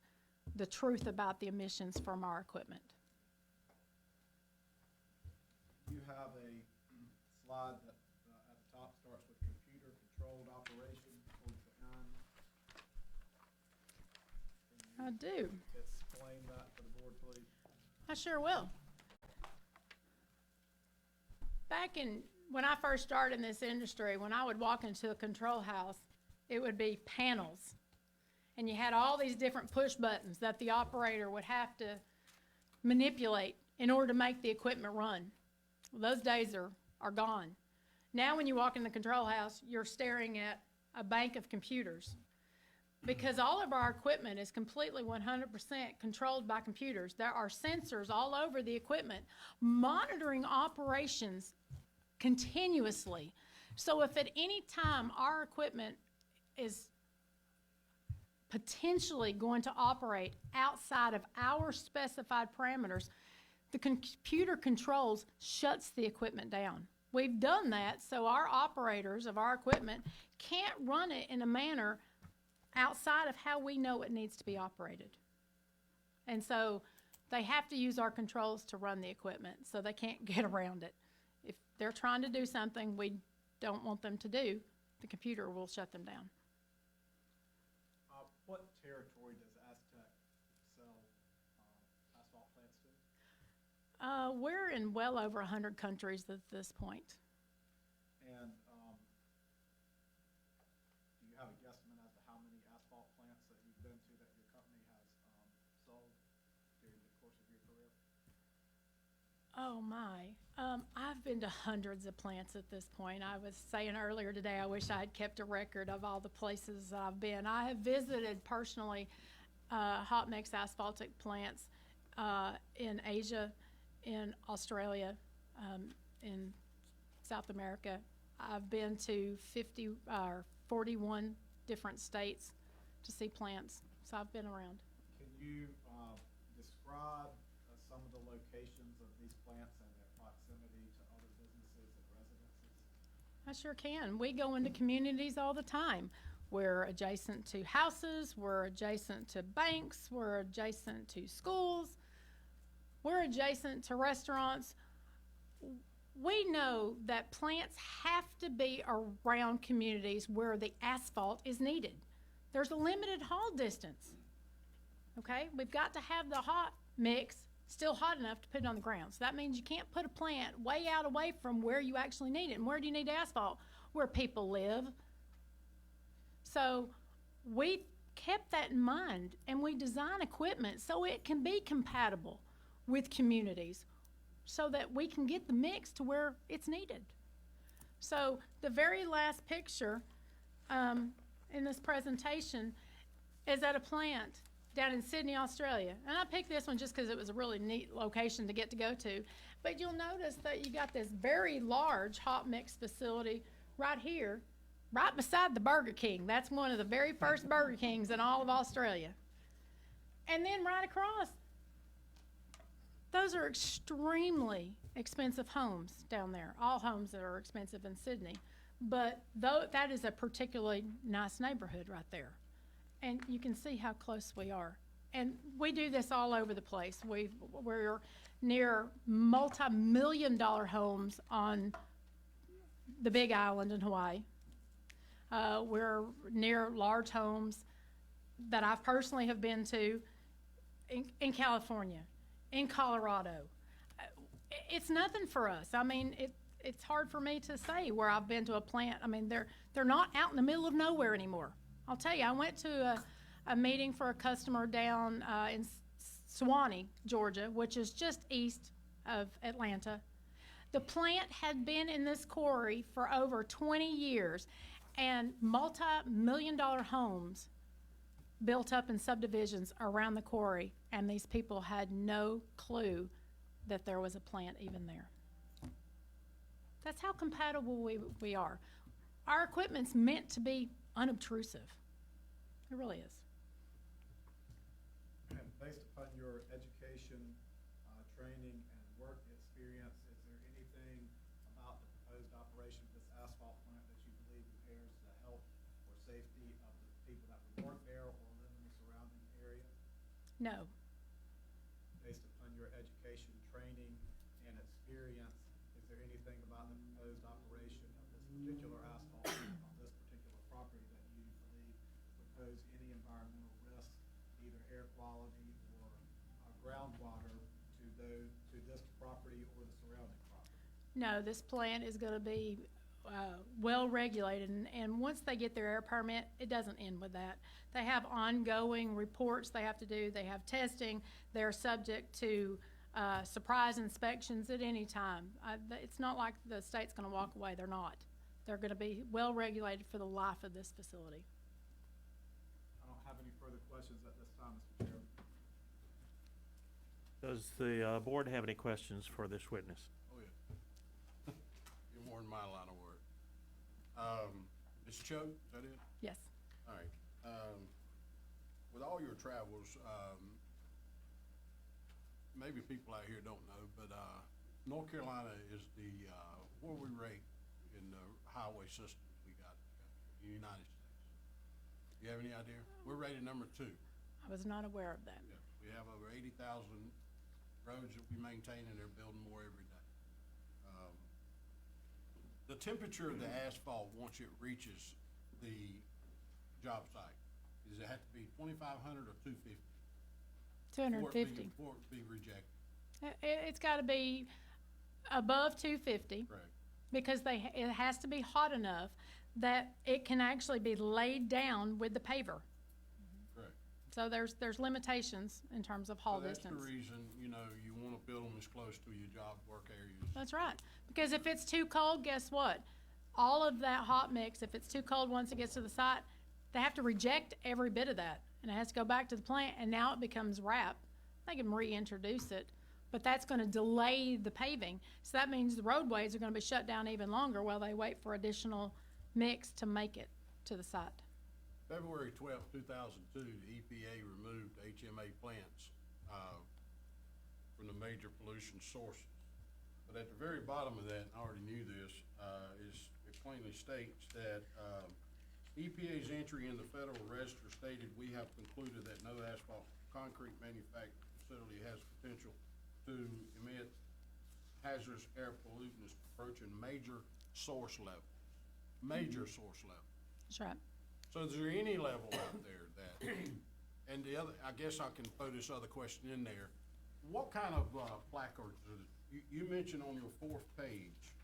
Speaker 4: the truth about the emissions from our equipment.
Speaker 6: You have a slide that at the top starts with computer-controlled operation, 4.9.
Speaker 4: I do.
Speaker 6: Explain that for the board, please.
Speaker 4: I sure will. Back when I first started in this industry, when I would walk into a control house, it would be panels. And you had all these different push buttons that the operator would have to manipulate in order to make the equipment run. Those days are gone. Now when you walk in the control house, you're staring at a bank of computers. Because all of our equipment is completely 100% controlled by computers. There are sensors all over the equipment monitoring operations continuously. So if at any time our equipment is potentially going to operate outside of our specified parameters, the computer controls shuts the equipment down. We've done that so our operators of our equipment can't run it in a manner outside of how we know it needs to be operated. And so they have to use our controls to run the equipment, so they can't get around it. If they're trying to do something we don't want them to do, the computer will shut them down.
Speaker 6: What territory does Aztec sell asphalt plants to?
Speaker 4: We're in well over 100 countries at this point.
Speaker 6: And do you have a guesstimate as to how many asphalt plants that you've been to that your company has sold during the course of your career?
Speaker 4: Oh my, I've been to hundreds of plants at this point. I was saying earlier today, I wish I had kept a record of all the places I've been. I have visited personally hot mix asphaltic plants in Asia, in Australia, in South America. I've been to 41 different states to see plants, so I've been around.
Speaker 6: Can you describe some of the locations of these plants and their proximity to other businesses and residences?
Speaker 4: I sure can. We go into communities all the time. We're adjacent to houses, we're adjacent to banks, we're adjacent to schools, we're adjacent to restaurants. We know that plants have to be around communities where the asphalt is needed. There's a limited haul distance, okay? We've got to have the hot mix still hot enough to put it on the ground. So that means you can't put a plant way out away from where you actually need it. And where do you need asphalt? Where people live. So we kept that in mind, and we design equipment so it can be compatible with communities so that we can get the mix to where it's needed. So the very last picture in this presentation is at a plant down in Sydney, Australia. And I picked this one just because it was a really neat location to get to go to. But you'll notice that you got this very large hot mix facility right here, right beside the Burger King. That's one of the very first Burger Kings in all of Australia. And then right across, those are extremely expensive homes down there. All homes that are expensive in Sydney. But that is a particularly nice neighborhood right there. And you can see how close we are. And we do this all over the place. We're near multi-million-dollar homes on the Big Island in Hawaii. We're near large homes that I personally have been to in California, in Colorado. It's nothing for us. I mean, it's hard for me to say where I've been to a plant. I mean, they're not out in the middle of nowhere anymore. I'll tell you, I went to a meeting for a customer down in Suwanee, Georgia, which is just east of Atlanta. The plant had been in this quarry for over 20 years, and multi-million-dollar homes built up in subdivisions around the quarry, and these people had no clue that there was a plant even there. That's how compatible we are. Our equipment's meant to be unobtrusive. It really is.
Speaker 6: And based upon your education, training, and work experience, is there anything about the proposed operation of this asphalt plant that you believe impairs the health or safety of the people that would work there or live in the surrounding area?
Speaker 4: No.
Speaker 6: Based upon your education, training, and experience, is there anything about the proposed operation of this particular asphalt plant on this particular property that you believe pose any environmental risk, either air quality or groundwater to this property or the surrounding property?
Speaker 4: No, this plant is going to be well regulated, and once they get their air permit, it doesn't end with that. They have ongoing reports they have to do. They have testing. They're subject to surprise inspections at any time. It's not like the state's gonna walk away, they're not. They're gonna be well-regulated for the life of this facility.
Speaker 6: I don't have any further questions at this time, Mr. Chairman.
Speaker 1: Does the board have any questions for this witness?
Speaker 3: Oh, yeah. You're more than my line of work. Ms. Choate, is that it?
Speaker 4: Yes.
Speaker 3: All right. With all your travels, maybe people out here don't know, but North Carolina is where we rate in the highway systems we got in the United States. You have any idea? We're rated number 2.
Speaker 4: I was not aware of that.
Speaker 3: Yeah, we have over 80,000 roads that we maintain, and they're building more every day. The temperature of the asphalt, once it reaches the job site, does it have to be 2,500 or 250?
Speaker 4: 250.
Speaker 3: Before it be rejected.
Speaker 4: It's gotta be above 250.
Speaker 3: Correct.
Speaker 4: Because it has to be hot enough that it can actually be laid down with the paver.
Speaker 3: Correct.
Speaker 4: So there's limitations in terms of haul
Speaker 3: So that's
Speaker 4: distance.
Speaker 3: the reason, you want to build them as close to your job work areas.
Speaker 4: That's right. Because if it's too cold, guess what? All of that hot mix, if it's too cold once it gets to the site, they have to reject every bit of that. And it has to go back to the plant, and now it becomes wrap. They can reintroduce it, but that's gonna delay the paving. So that means the roadways are gonna be shut down even longer while they wait for additional mix to make it to the site.
Speaker 3: February 12th, 2002, the EPA removed HMA plants from the major pollution sources. But at the very bottom of that, and I already knew this, it plainly states that EPA's entry in the Federal Register stated, "We have concluded that no asphalt concrete manufacturing facility has potential to emit hazardous air pollutants approaching major source level." Major source level.
Speaker 4: That's right.
Speaker 3: So is there any level out there that, and the other, I guess I can throw this other question in there. What kind of placards, you mentioned on your 4th page,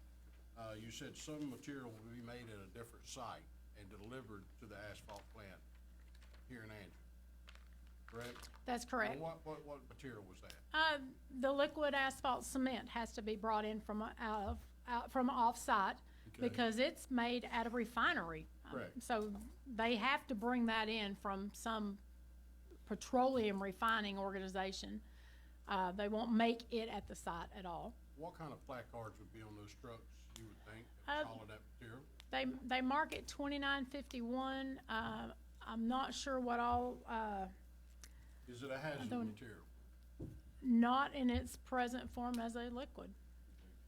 Speaker 3: you said some material will be made at a different site and delivered to the asphalt plant here in Angier, correct?
Speaker 4: That's correct.
Speaker 3: And what material was that?
Speaker 4: The liquid asphalt cement has to be brought in from from off-site
Speaker 3: Okay.
Speaker 4: because it's made at a refinery.
Speaker 3: Correct.
Speaker 4: So they have to bring that in from some petroleum refining organization. They won't make it at the site at all.
Speaker 3: What kind of placards would be on those trucks, you would think,
Speaker 4: Uh,
Speaker 3: that follow that material?
Speaker 4: They mark it 2951. I'm not sure what all,
Speaker 3: Is it a hazardous
Speaker 4: don't-
Speaker 3: material?
Speaker 4: not in its present form as a liquid.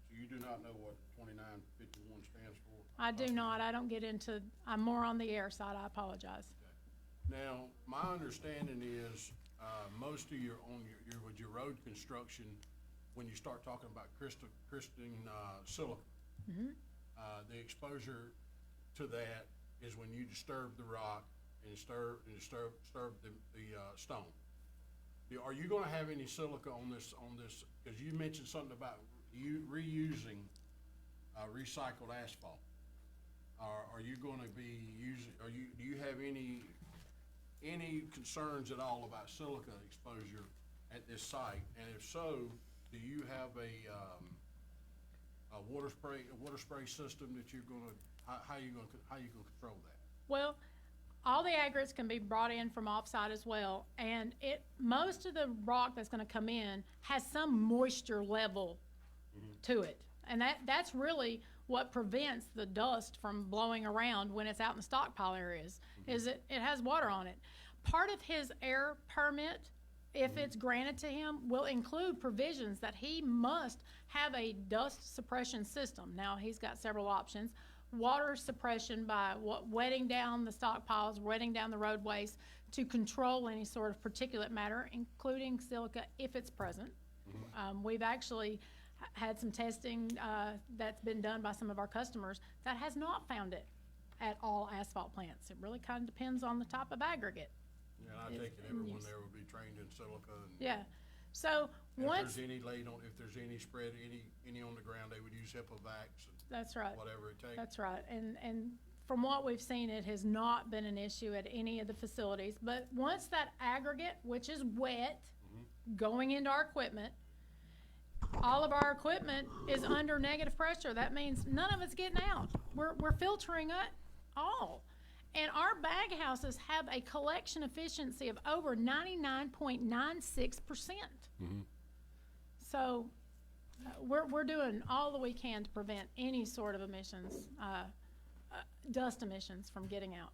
Speaker 3: So you do not know what 2951 stands for?
Speaker 4: I do not, I don't get into, I'm more on the air side, I apologize.
Speaker 3: Now, my understanding is, most of with your road construction, when you start talking about crystalline silica, the exposure to that is when you disturb the rock and disturb the stone. Are you gonna have any silica on this, because you mentioned something about you reusing recycled asphalt. Are you gonna be using, do you have any concerns at all about silica exposure at this site? And if so, do you have a water spray system that you're gonna, how you gonna control that?
Speaker 4: Well, all the aggregates can be brought in from offsite as well, and most of the rock that's gonna come in has some moisture level to it. And that's really what prevents the dust from blowing around when it's out in the stockpile areas, is it has water on it. Part of his air permit, if it's granted to him, will include provisions that he must have a dust suppression system. Now, he's got several options. Water suppression by wetting down the stockpiles, wetting down the roadways to control any sort of particulate matter, including silica if it's present. We've actually had some testing that's been done by some of our customers that has not found it at all asphalt plants. It really kind of depends on the type of aggregate.
Speaker 3: Yeah, and I take it everyone there would be trained in silica and.
Speaker 4: Yeah, so once,
Speaker 3: If there's any laid on, if there's any spread, any on the ground, they would use Hippovax and
Speaker 4: that's right.
Speaker 3: whatever it takes.
Speaker 4: That's right, and from what we've seen, it has not been an issue at any of the facilities. But once that aggregate, which is wet, going into our equipment, all of our equipment is under negative pressure. That means none of it's getting out. We're filtering it all. And our bag houses have a collection efficiency of over 99.96%. So we're doing all that we can to prevent any sort of emissions, dust emissions from getting out.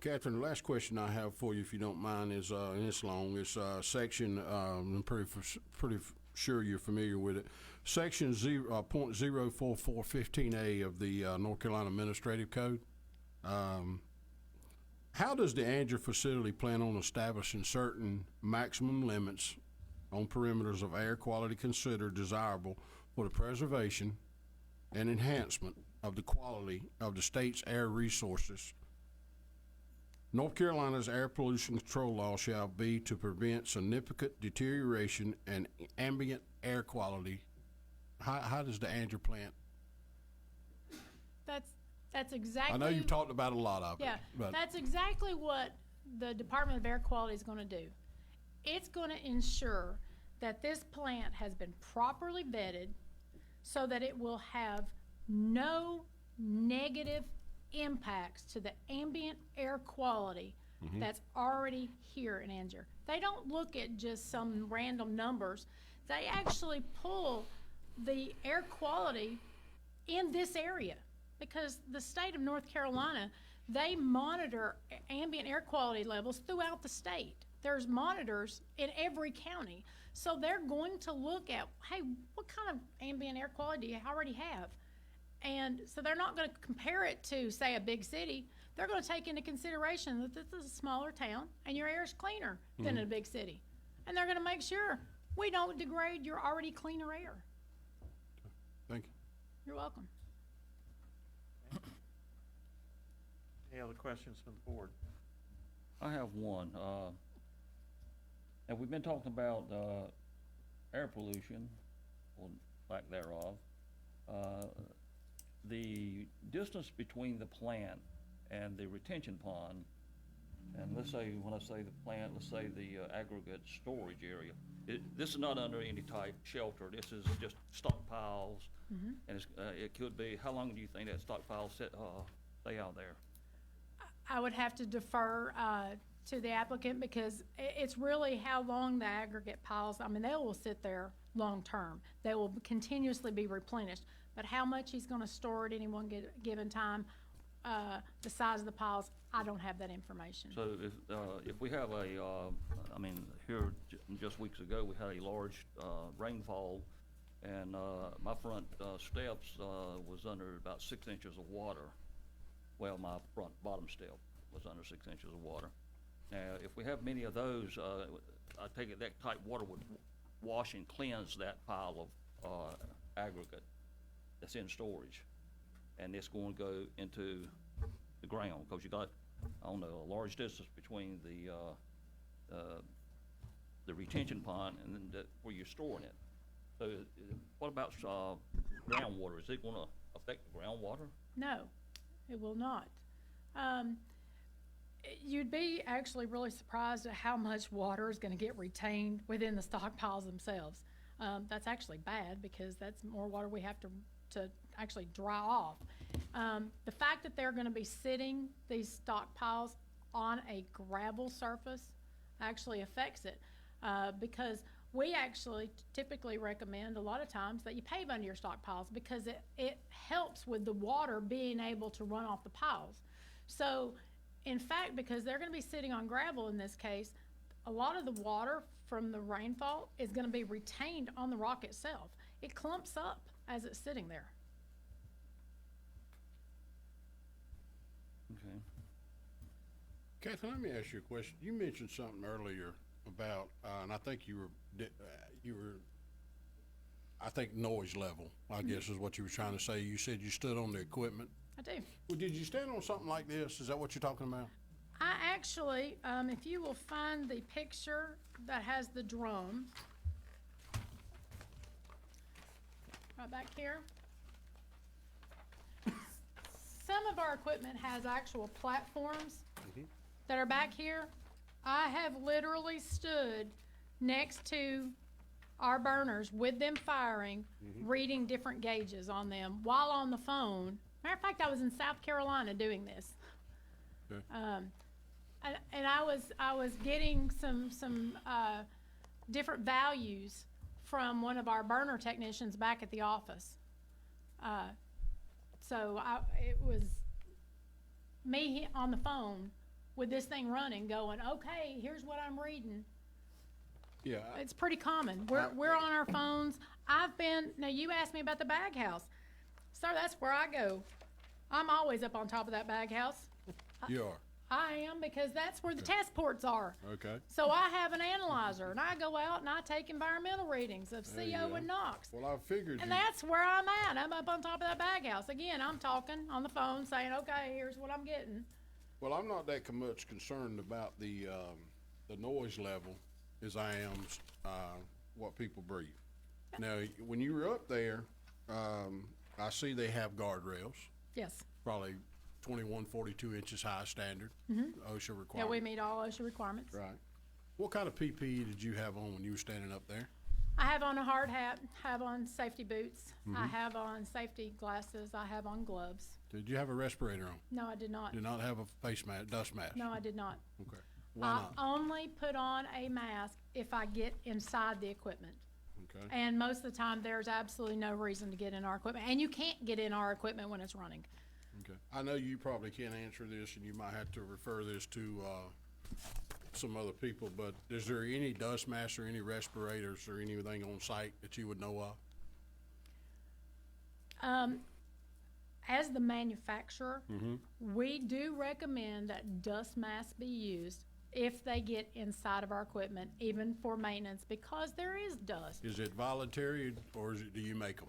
Speaker 3: Catherine, the last question I have for you, if you don't mind, is, and it's long, it's section, I'm pretty sure you're familiar with it. Section 0.04415A of the North Carolina Administrative Code. How does the Angier facility plan on establishing certain maximum limits on perimeters of air quality considered desirable for the preservation and enhancement of the quality of the state's air resources? North Carolina's air pollution control law shall be to prevent significant deterioration and ambient air quality. How does the Angier plant?
Speaker 4: That's exactly.
Speaker 3: I know you talked about a lot of it.
Speaker 4: Yeah,
Speaker 3: but
Speaker 4: that's exactly what the Department of Air Quality is going to do. It's going to ensure that this plant has been properly vetted so that it will have no negative impacts to the ambient air quality that's already here in Angier. They don't look at just some random numbers. They actually pull the air quality in this area, because the state of North Carolina, they monitor ambient air quality levels throughout the state. There's monitors in every county. So they're going to look at, hey, what kind of ambient air quality do you already have? And so they're not going to compare it to, say, a big city. They're going to take into consideration that this is a smaller town and your air is cleaner than in a big city. And they're going to make sure we don't degrade your already cleaner air.
Speaker 3: thank you.
Speaker 4: You're welcome.
Speaker 1: Any other questions from the board?
Speaker 8: I have one. And we've been talking about air pollution, or lack thereof. The distance between the plant and the retention pond, and let's say, when I say the plant, let's say the aggregate storage area. This is not under any type shelter. This is just stockpiles, and it could be. How long do you think that stockpile stay out there?
Speaker 4: I would have to defer to the applicant, because it's really how long the aggregate piles. I mean, they will sit there long term. They will continuously be replenished. But how much he's going to store at any one given time, the size of the piles, I don't have that information.
Speaker 8: So if we have I mean, here just weeks ago, we had a large rainfall, and my front steps was under about 6 inches of water. Well, my front bottom step was under 6 inches of water. Now, if we have many of those, I take it that type water would wash and cleanse that pile of aggregate that's in storage, and it's going to go into the ground, because you got, I don't know, a large distance between the retention pond and then where you're storing it. So what about groundwater? Is it going to affect the groundwater?
Speaker 4: No, it will not. You'd be actually really surprised at how much water is going to get retained within the stockpiles themselves. That's actually bad, because that's more water we have to actually dry off. The fact that they're going to be sitting these stockpiles on a gravel surface actually affects it, because we actually typically recommend a lot of times that you pave under your stockpiles, because it helps with the water being able to run off the piles. So in fact, because they're going to be sitting on gravel in this case, a lot of the water from the rainfall is going to be retained on the rock itself. It clumps up as it's sitting there.
Speaker 8: Okay.
Speaker 3: Catherine, let me ask you a question. You mentioned something earlier about, and I think you were, I think noise level, I guess is what you were trying to say. You said you stood on the equipment.
Speaker 4: I do.
Speaker 3: Well, did you stand on something like this? Is that what you're talking about?
Speaker 4: I actually, if you will find the picture that has the drum, right back here. Some of our equipment has actual platforms that are back here. I have literally stood next to our burners with them firing, reading different gauges on them while on the phone. Matter of fact, I was in South Carolina doing this.
Speaker 3: Okay.
Speaker 4: And I was getting some different values from one of our burner technicians back at the office. So it was me on the phone with this thing running, going, okay, here's what I'm reading.
Speaker 3: Yeah.
Speaker 4: It's pretty common. We're on our phones. Now you asked me about the bag house. Sir, that's where I go. I'm always up on top of that bag house.
Speaker 3: You are.
Speaker 4: I am, because that's where the test ports are.
Speaker 3: Okay.
Speaker 4: So I have an analyzer, and I go out and I take environmental readings of
Speaker 3: There you
Speaker 4: CO
Speaker 3: go.
Speaker 4: and NOx.
Speaker 3: Well, I figured
Speaker 4: And
Speaker 3: you,
Speaker 4: that's where I'm at. I'm up on top of that bag house. Again, I'm talking on the phone saying, okay, here's what I'm getting.
Speaker 3: well, I'm not that much concerned about the noise level as I am, what people breathe. Now, when you were up there, I see they have guardrails,
Speaker 4: Yes.
Speaker 3: probably 21, 42 inches high standard, OSHA requirement.
Speaker 4: Yeah, we meet all OSHA requirements.
Speaker 3: Right. What kind of PPE did you have on when you were standing up there?
Speaker 4: I have on a hard hat, have on safety boots, I have on safety glasses, I have on gloves.
Speaker 3: Did you have a respirator on?
Speaker 4: No, I did not.
Speaker 3: Did not have a face mask, dust mask?
Speaker 4: No, I did not.
Speaker 3: Okay. Why
Speaker 4: I
Speaker 3: not?
Speaker 4: only put on a mask if I get inside the equipment.
Speaker 3: Okay.
Speaker 4: And most of the time, there's absolutely no reason to get in our equipment. And you can't get in our equipment when it's running.
Speaker 3: Okay. I know you probably can't answer this, and you might have to refer this to some other people, but is there any dust masks or any respirators or anything on site that you would know of?
Speaker 4: As the manufacturer, we do recommend that dust masks be used if they get inside of our equipment, even for maintenance, because there is dust.
Speaker 3: Is it voluntary, or do you make them?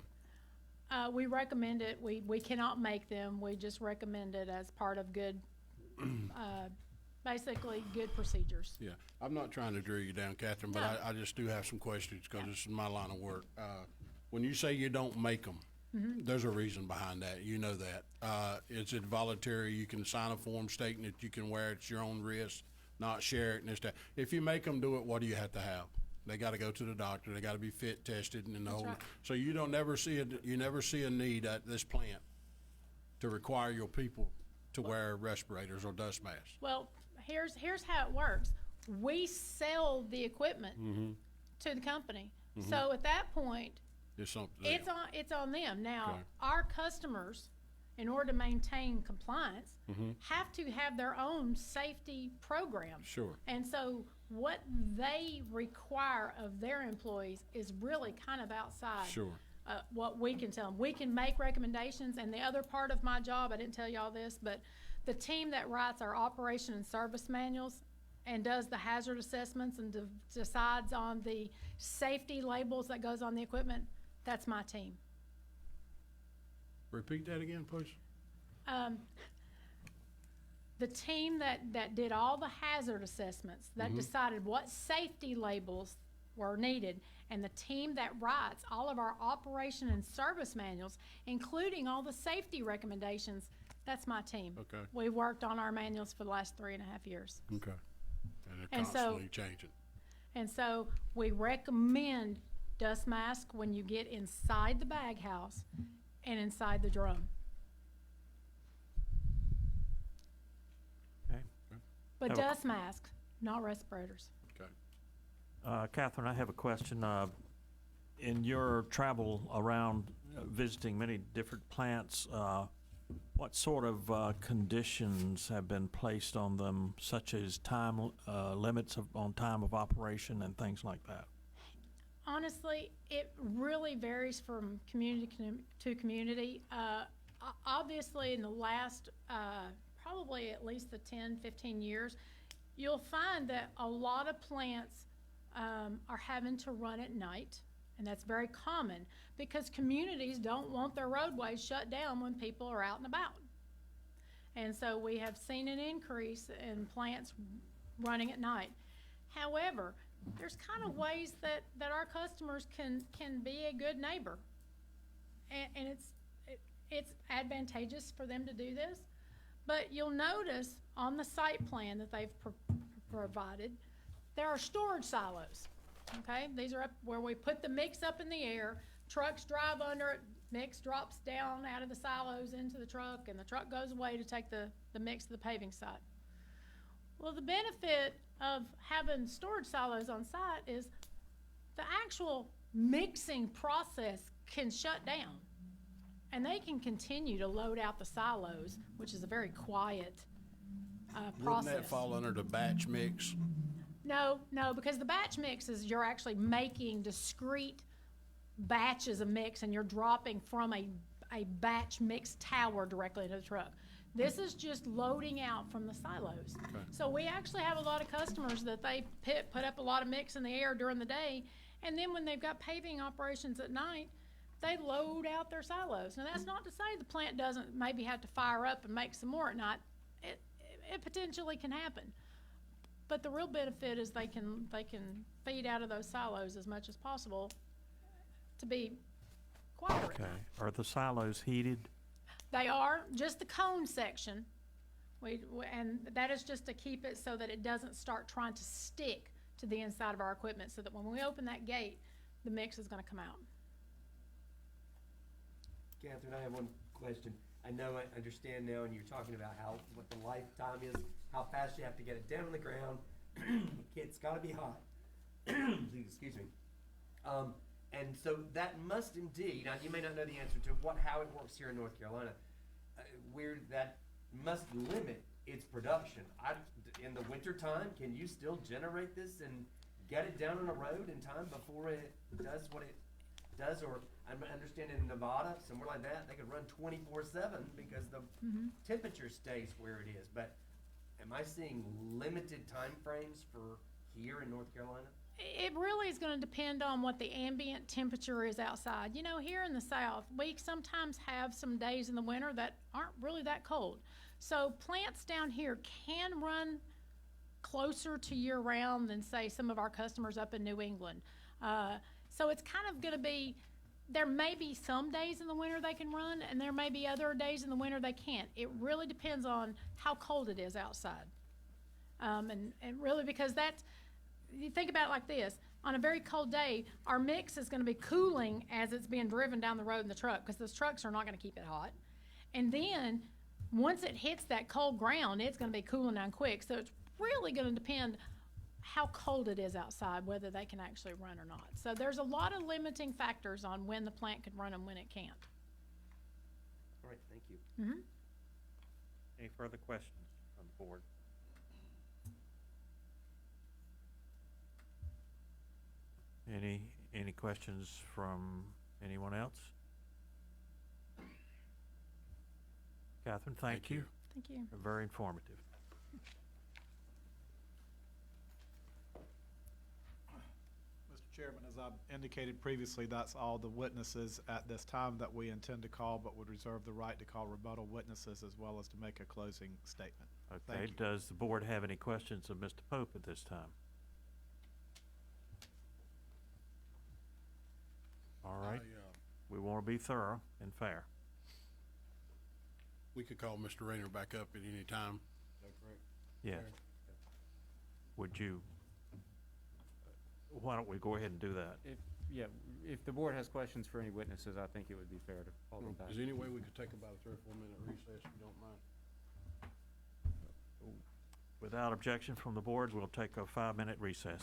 Speaker 4: We recommend it. We cannot make them. We just recommend it as part of good, basically good procedures.
Speaker 3: Yeah, I'm not trying to drill you down, Catherine, but
Speaker 4: No.
Speaker 3: I just do have some questions, because this is my line of work. When you say you don't make them, there's a reason behind that, you know that. Is it voluntary? You can sign a form stating that you can wear it at your own risk, not share it and this, that. If you make them do it, what do you have to have? They gotta go to the doctor, they gotta be fit tested and the
Speaker 4: That's
Speaker 3: whole.
Speaker 4: right.
Speaker 3: So you never see a need at this plant to require your people to wear respirators or dust masks.
Speaker 4: Well, here's how it works. We sell the equipment to the company. So at that point,
Speaker 3: It's something.
Speaker 4: it's on them. Now,
Speaker 3: Okay.
Speaker 4: our customers, in order to maintain compliance, have to have their own safety program.
Speaker 3: Sure.
Speaker 4: And so what they require of their employees is really kind of outside
Speaker 3: Sure.
Speaker 4: what we can tell them. We can make recommendations, and the other part of my job, I didn't tell y'all this, but the team that writes our operation and service manuals and does the hazard assessments and decides on the safety labels that goes on the equipment, that's my team.
Speaker 3: Repeat that again, please.
Speaker 4: The team that did all the hazard assessments, that decided what safety labels were needed, and the team that writes all of our operation and service manuals, including all the safety recommendations, that's my team.
Speaker 3: Okay.
Speaker 4: We worked on our manuals for the last 3.5 years.
Speaker 3: Okay. And they're
Speaker 4: And so-
Speaker 3: constantly changing.
Speaker 4: And so we recommend dust mask when you get inside the bag house and inside the drum.
Speaker 1: Okay.
Speaker 4: But
Speaker 1: Have a-
Speaker 4: dust masks, not respirators.
Speaker 3: Okay.
Speaker 1: Catherine, I have a question. In your travel around visiting many different plants, what sort of conditions have been placed on them, such as time limits on time of operation and things like that?
Speaker 4: Honestly, it really varies from community to community. Obviously, in the last probably at least the 10, 15 years, you'll find that a lot of plants are having to run at night, and that's very common because communities don't want their roadways shut down when people are out and about. And so we have seen an increase in plants running at night. However, there's kind of ways that our customers can be a good neighbor. And it's advantageous for them to do this. But you'll notice on the site plan that they've provided, there are storage silos. okay? These are up where we put the mix up in the air, trucks drive under it, mix drops down out of the silos into the truck, and the truck goes away to take the mix to the paving site. Well, the benefit of having storage silos on site is the actual mixing process can shut down, and they can continue to load out the silos, which is a very quiet process.
Speaker 3: Wouldn't that fall under the batch mix?
Speaker 4: No, because the batch mix is you're actually making discrete batches of mix, and you're dropping from a batch mix tower directly into the truck. This is just loading out from the silos.
Speaker 3: Okay.
Speaker 4: So we actually have a lot of customers that they put up a lot of mix in the air during the day, and then when they've got paving operations at night, they load out their silos. Now, that's not to say the plant doesn't maybe have to fire up and make some more at night. It potentially can happen. But the real benefit is they can feed out of those silos as much as possible to be quieter at
Speaker 1: Okay.
Speaker 4: night.
Speaker 1: Are the silos heated?
Speaker 4: They are, just the cone section. And that is just to keep it so that it doesn't start trying to stick to the inside of our equipment, so that when we open that gate, the mix is gonna come out.
Speaker 12: Catherine, I have one question. I know, I understand now, and you're talking about what the lifetime is, how fast you have to get it down on the ground. It's gotta be hot. Excuse me. And so that must indeed, now you may not know the answer to how it works here in North Carolina, that must limit its production. In the winter time, can you still generate this and get it down on a road in time before it does what it does? Or I understand in Nevada, somewhere like that, they could run 24/7 because the temperature stays where it is. But am I seeing limited time frames for here in North Carolina?
Speaker 4: It really is going to depend on what the ambient temperature is outside. You know, here in the South, we sometimes have some days in the winter that aren't really that cold. So plants down here can run closer to year-round than, say, some of our customers up in New England. So it's kind of going to be, there may be some days in the winter they can run, and there may be other days in the winter they can't. It really depends on how cold it is outside. And really, because you think about it like this, on a very cold day, our mix is gonna be cooling as it's being driven down the road in the truck, because those trucks are not gonna keep it hot. And then, once it hits that cold ground, it's gonna be cooling down quick. So it's really gonna depend how cold it is outside, whether they can actually run or not. So there's a lot of limiting factors on when the plant can run and when it can't.
Speaker 12: All right, thank you.
Speaker 1: Any further questions from the board? Any questions from anyone else? Catherine, thank you.
Speaker 4: Thank you.
Speaker 1: Very informative.
Speaker 6: Mr. Chairman, as I've indicated previously, that's all the witnesses at this time that we intend to call, but would reserve the right to call rebuttal witnesses as well as to make a closing statement.
Speaker 1: Okay,
Speaker 6: Thank you.
Speaker 1: does the board have any questions of Mr. Pope at this time? All right, we want to be thorough and fair.
Speaker 3: We could call Mr. Raynor back up at any time. Is that correct?
Speaker 1: Yes. Would you, why don't we go ahead and do that?
Speaker 5: If the board has questions for any witnesses, I think it would be fair to call them back.
Speaker 3: Is there any way we could take about a 3 or 4 minute recess, if you don't mind?
Speaker 1: Without objection from the board, we'll take a 5-minute recess.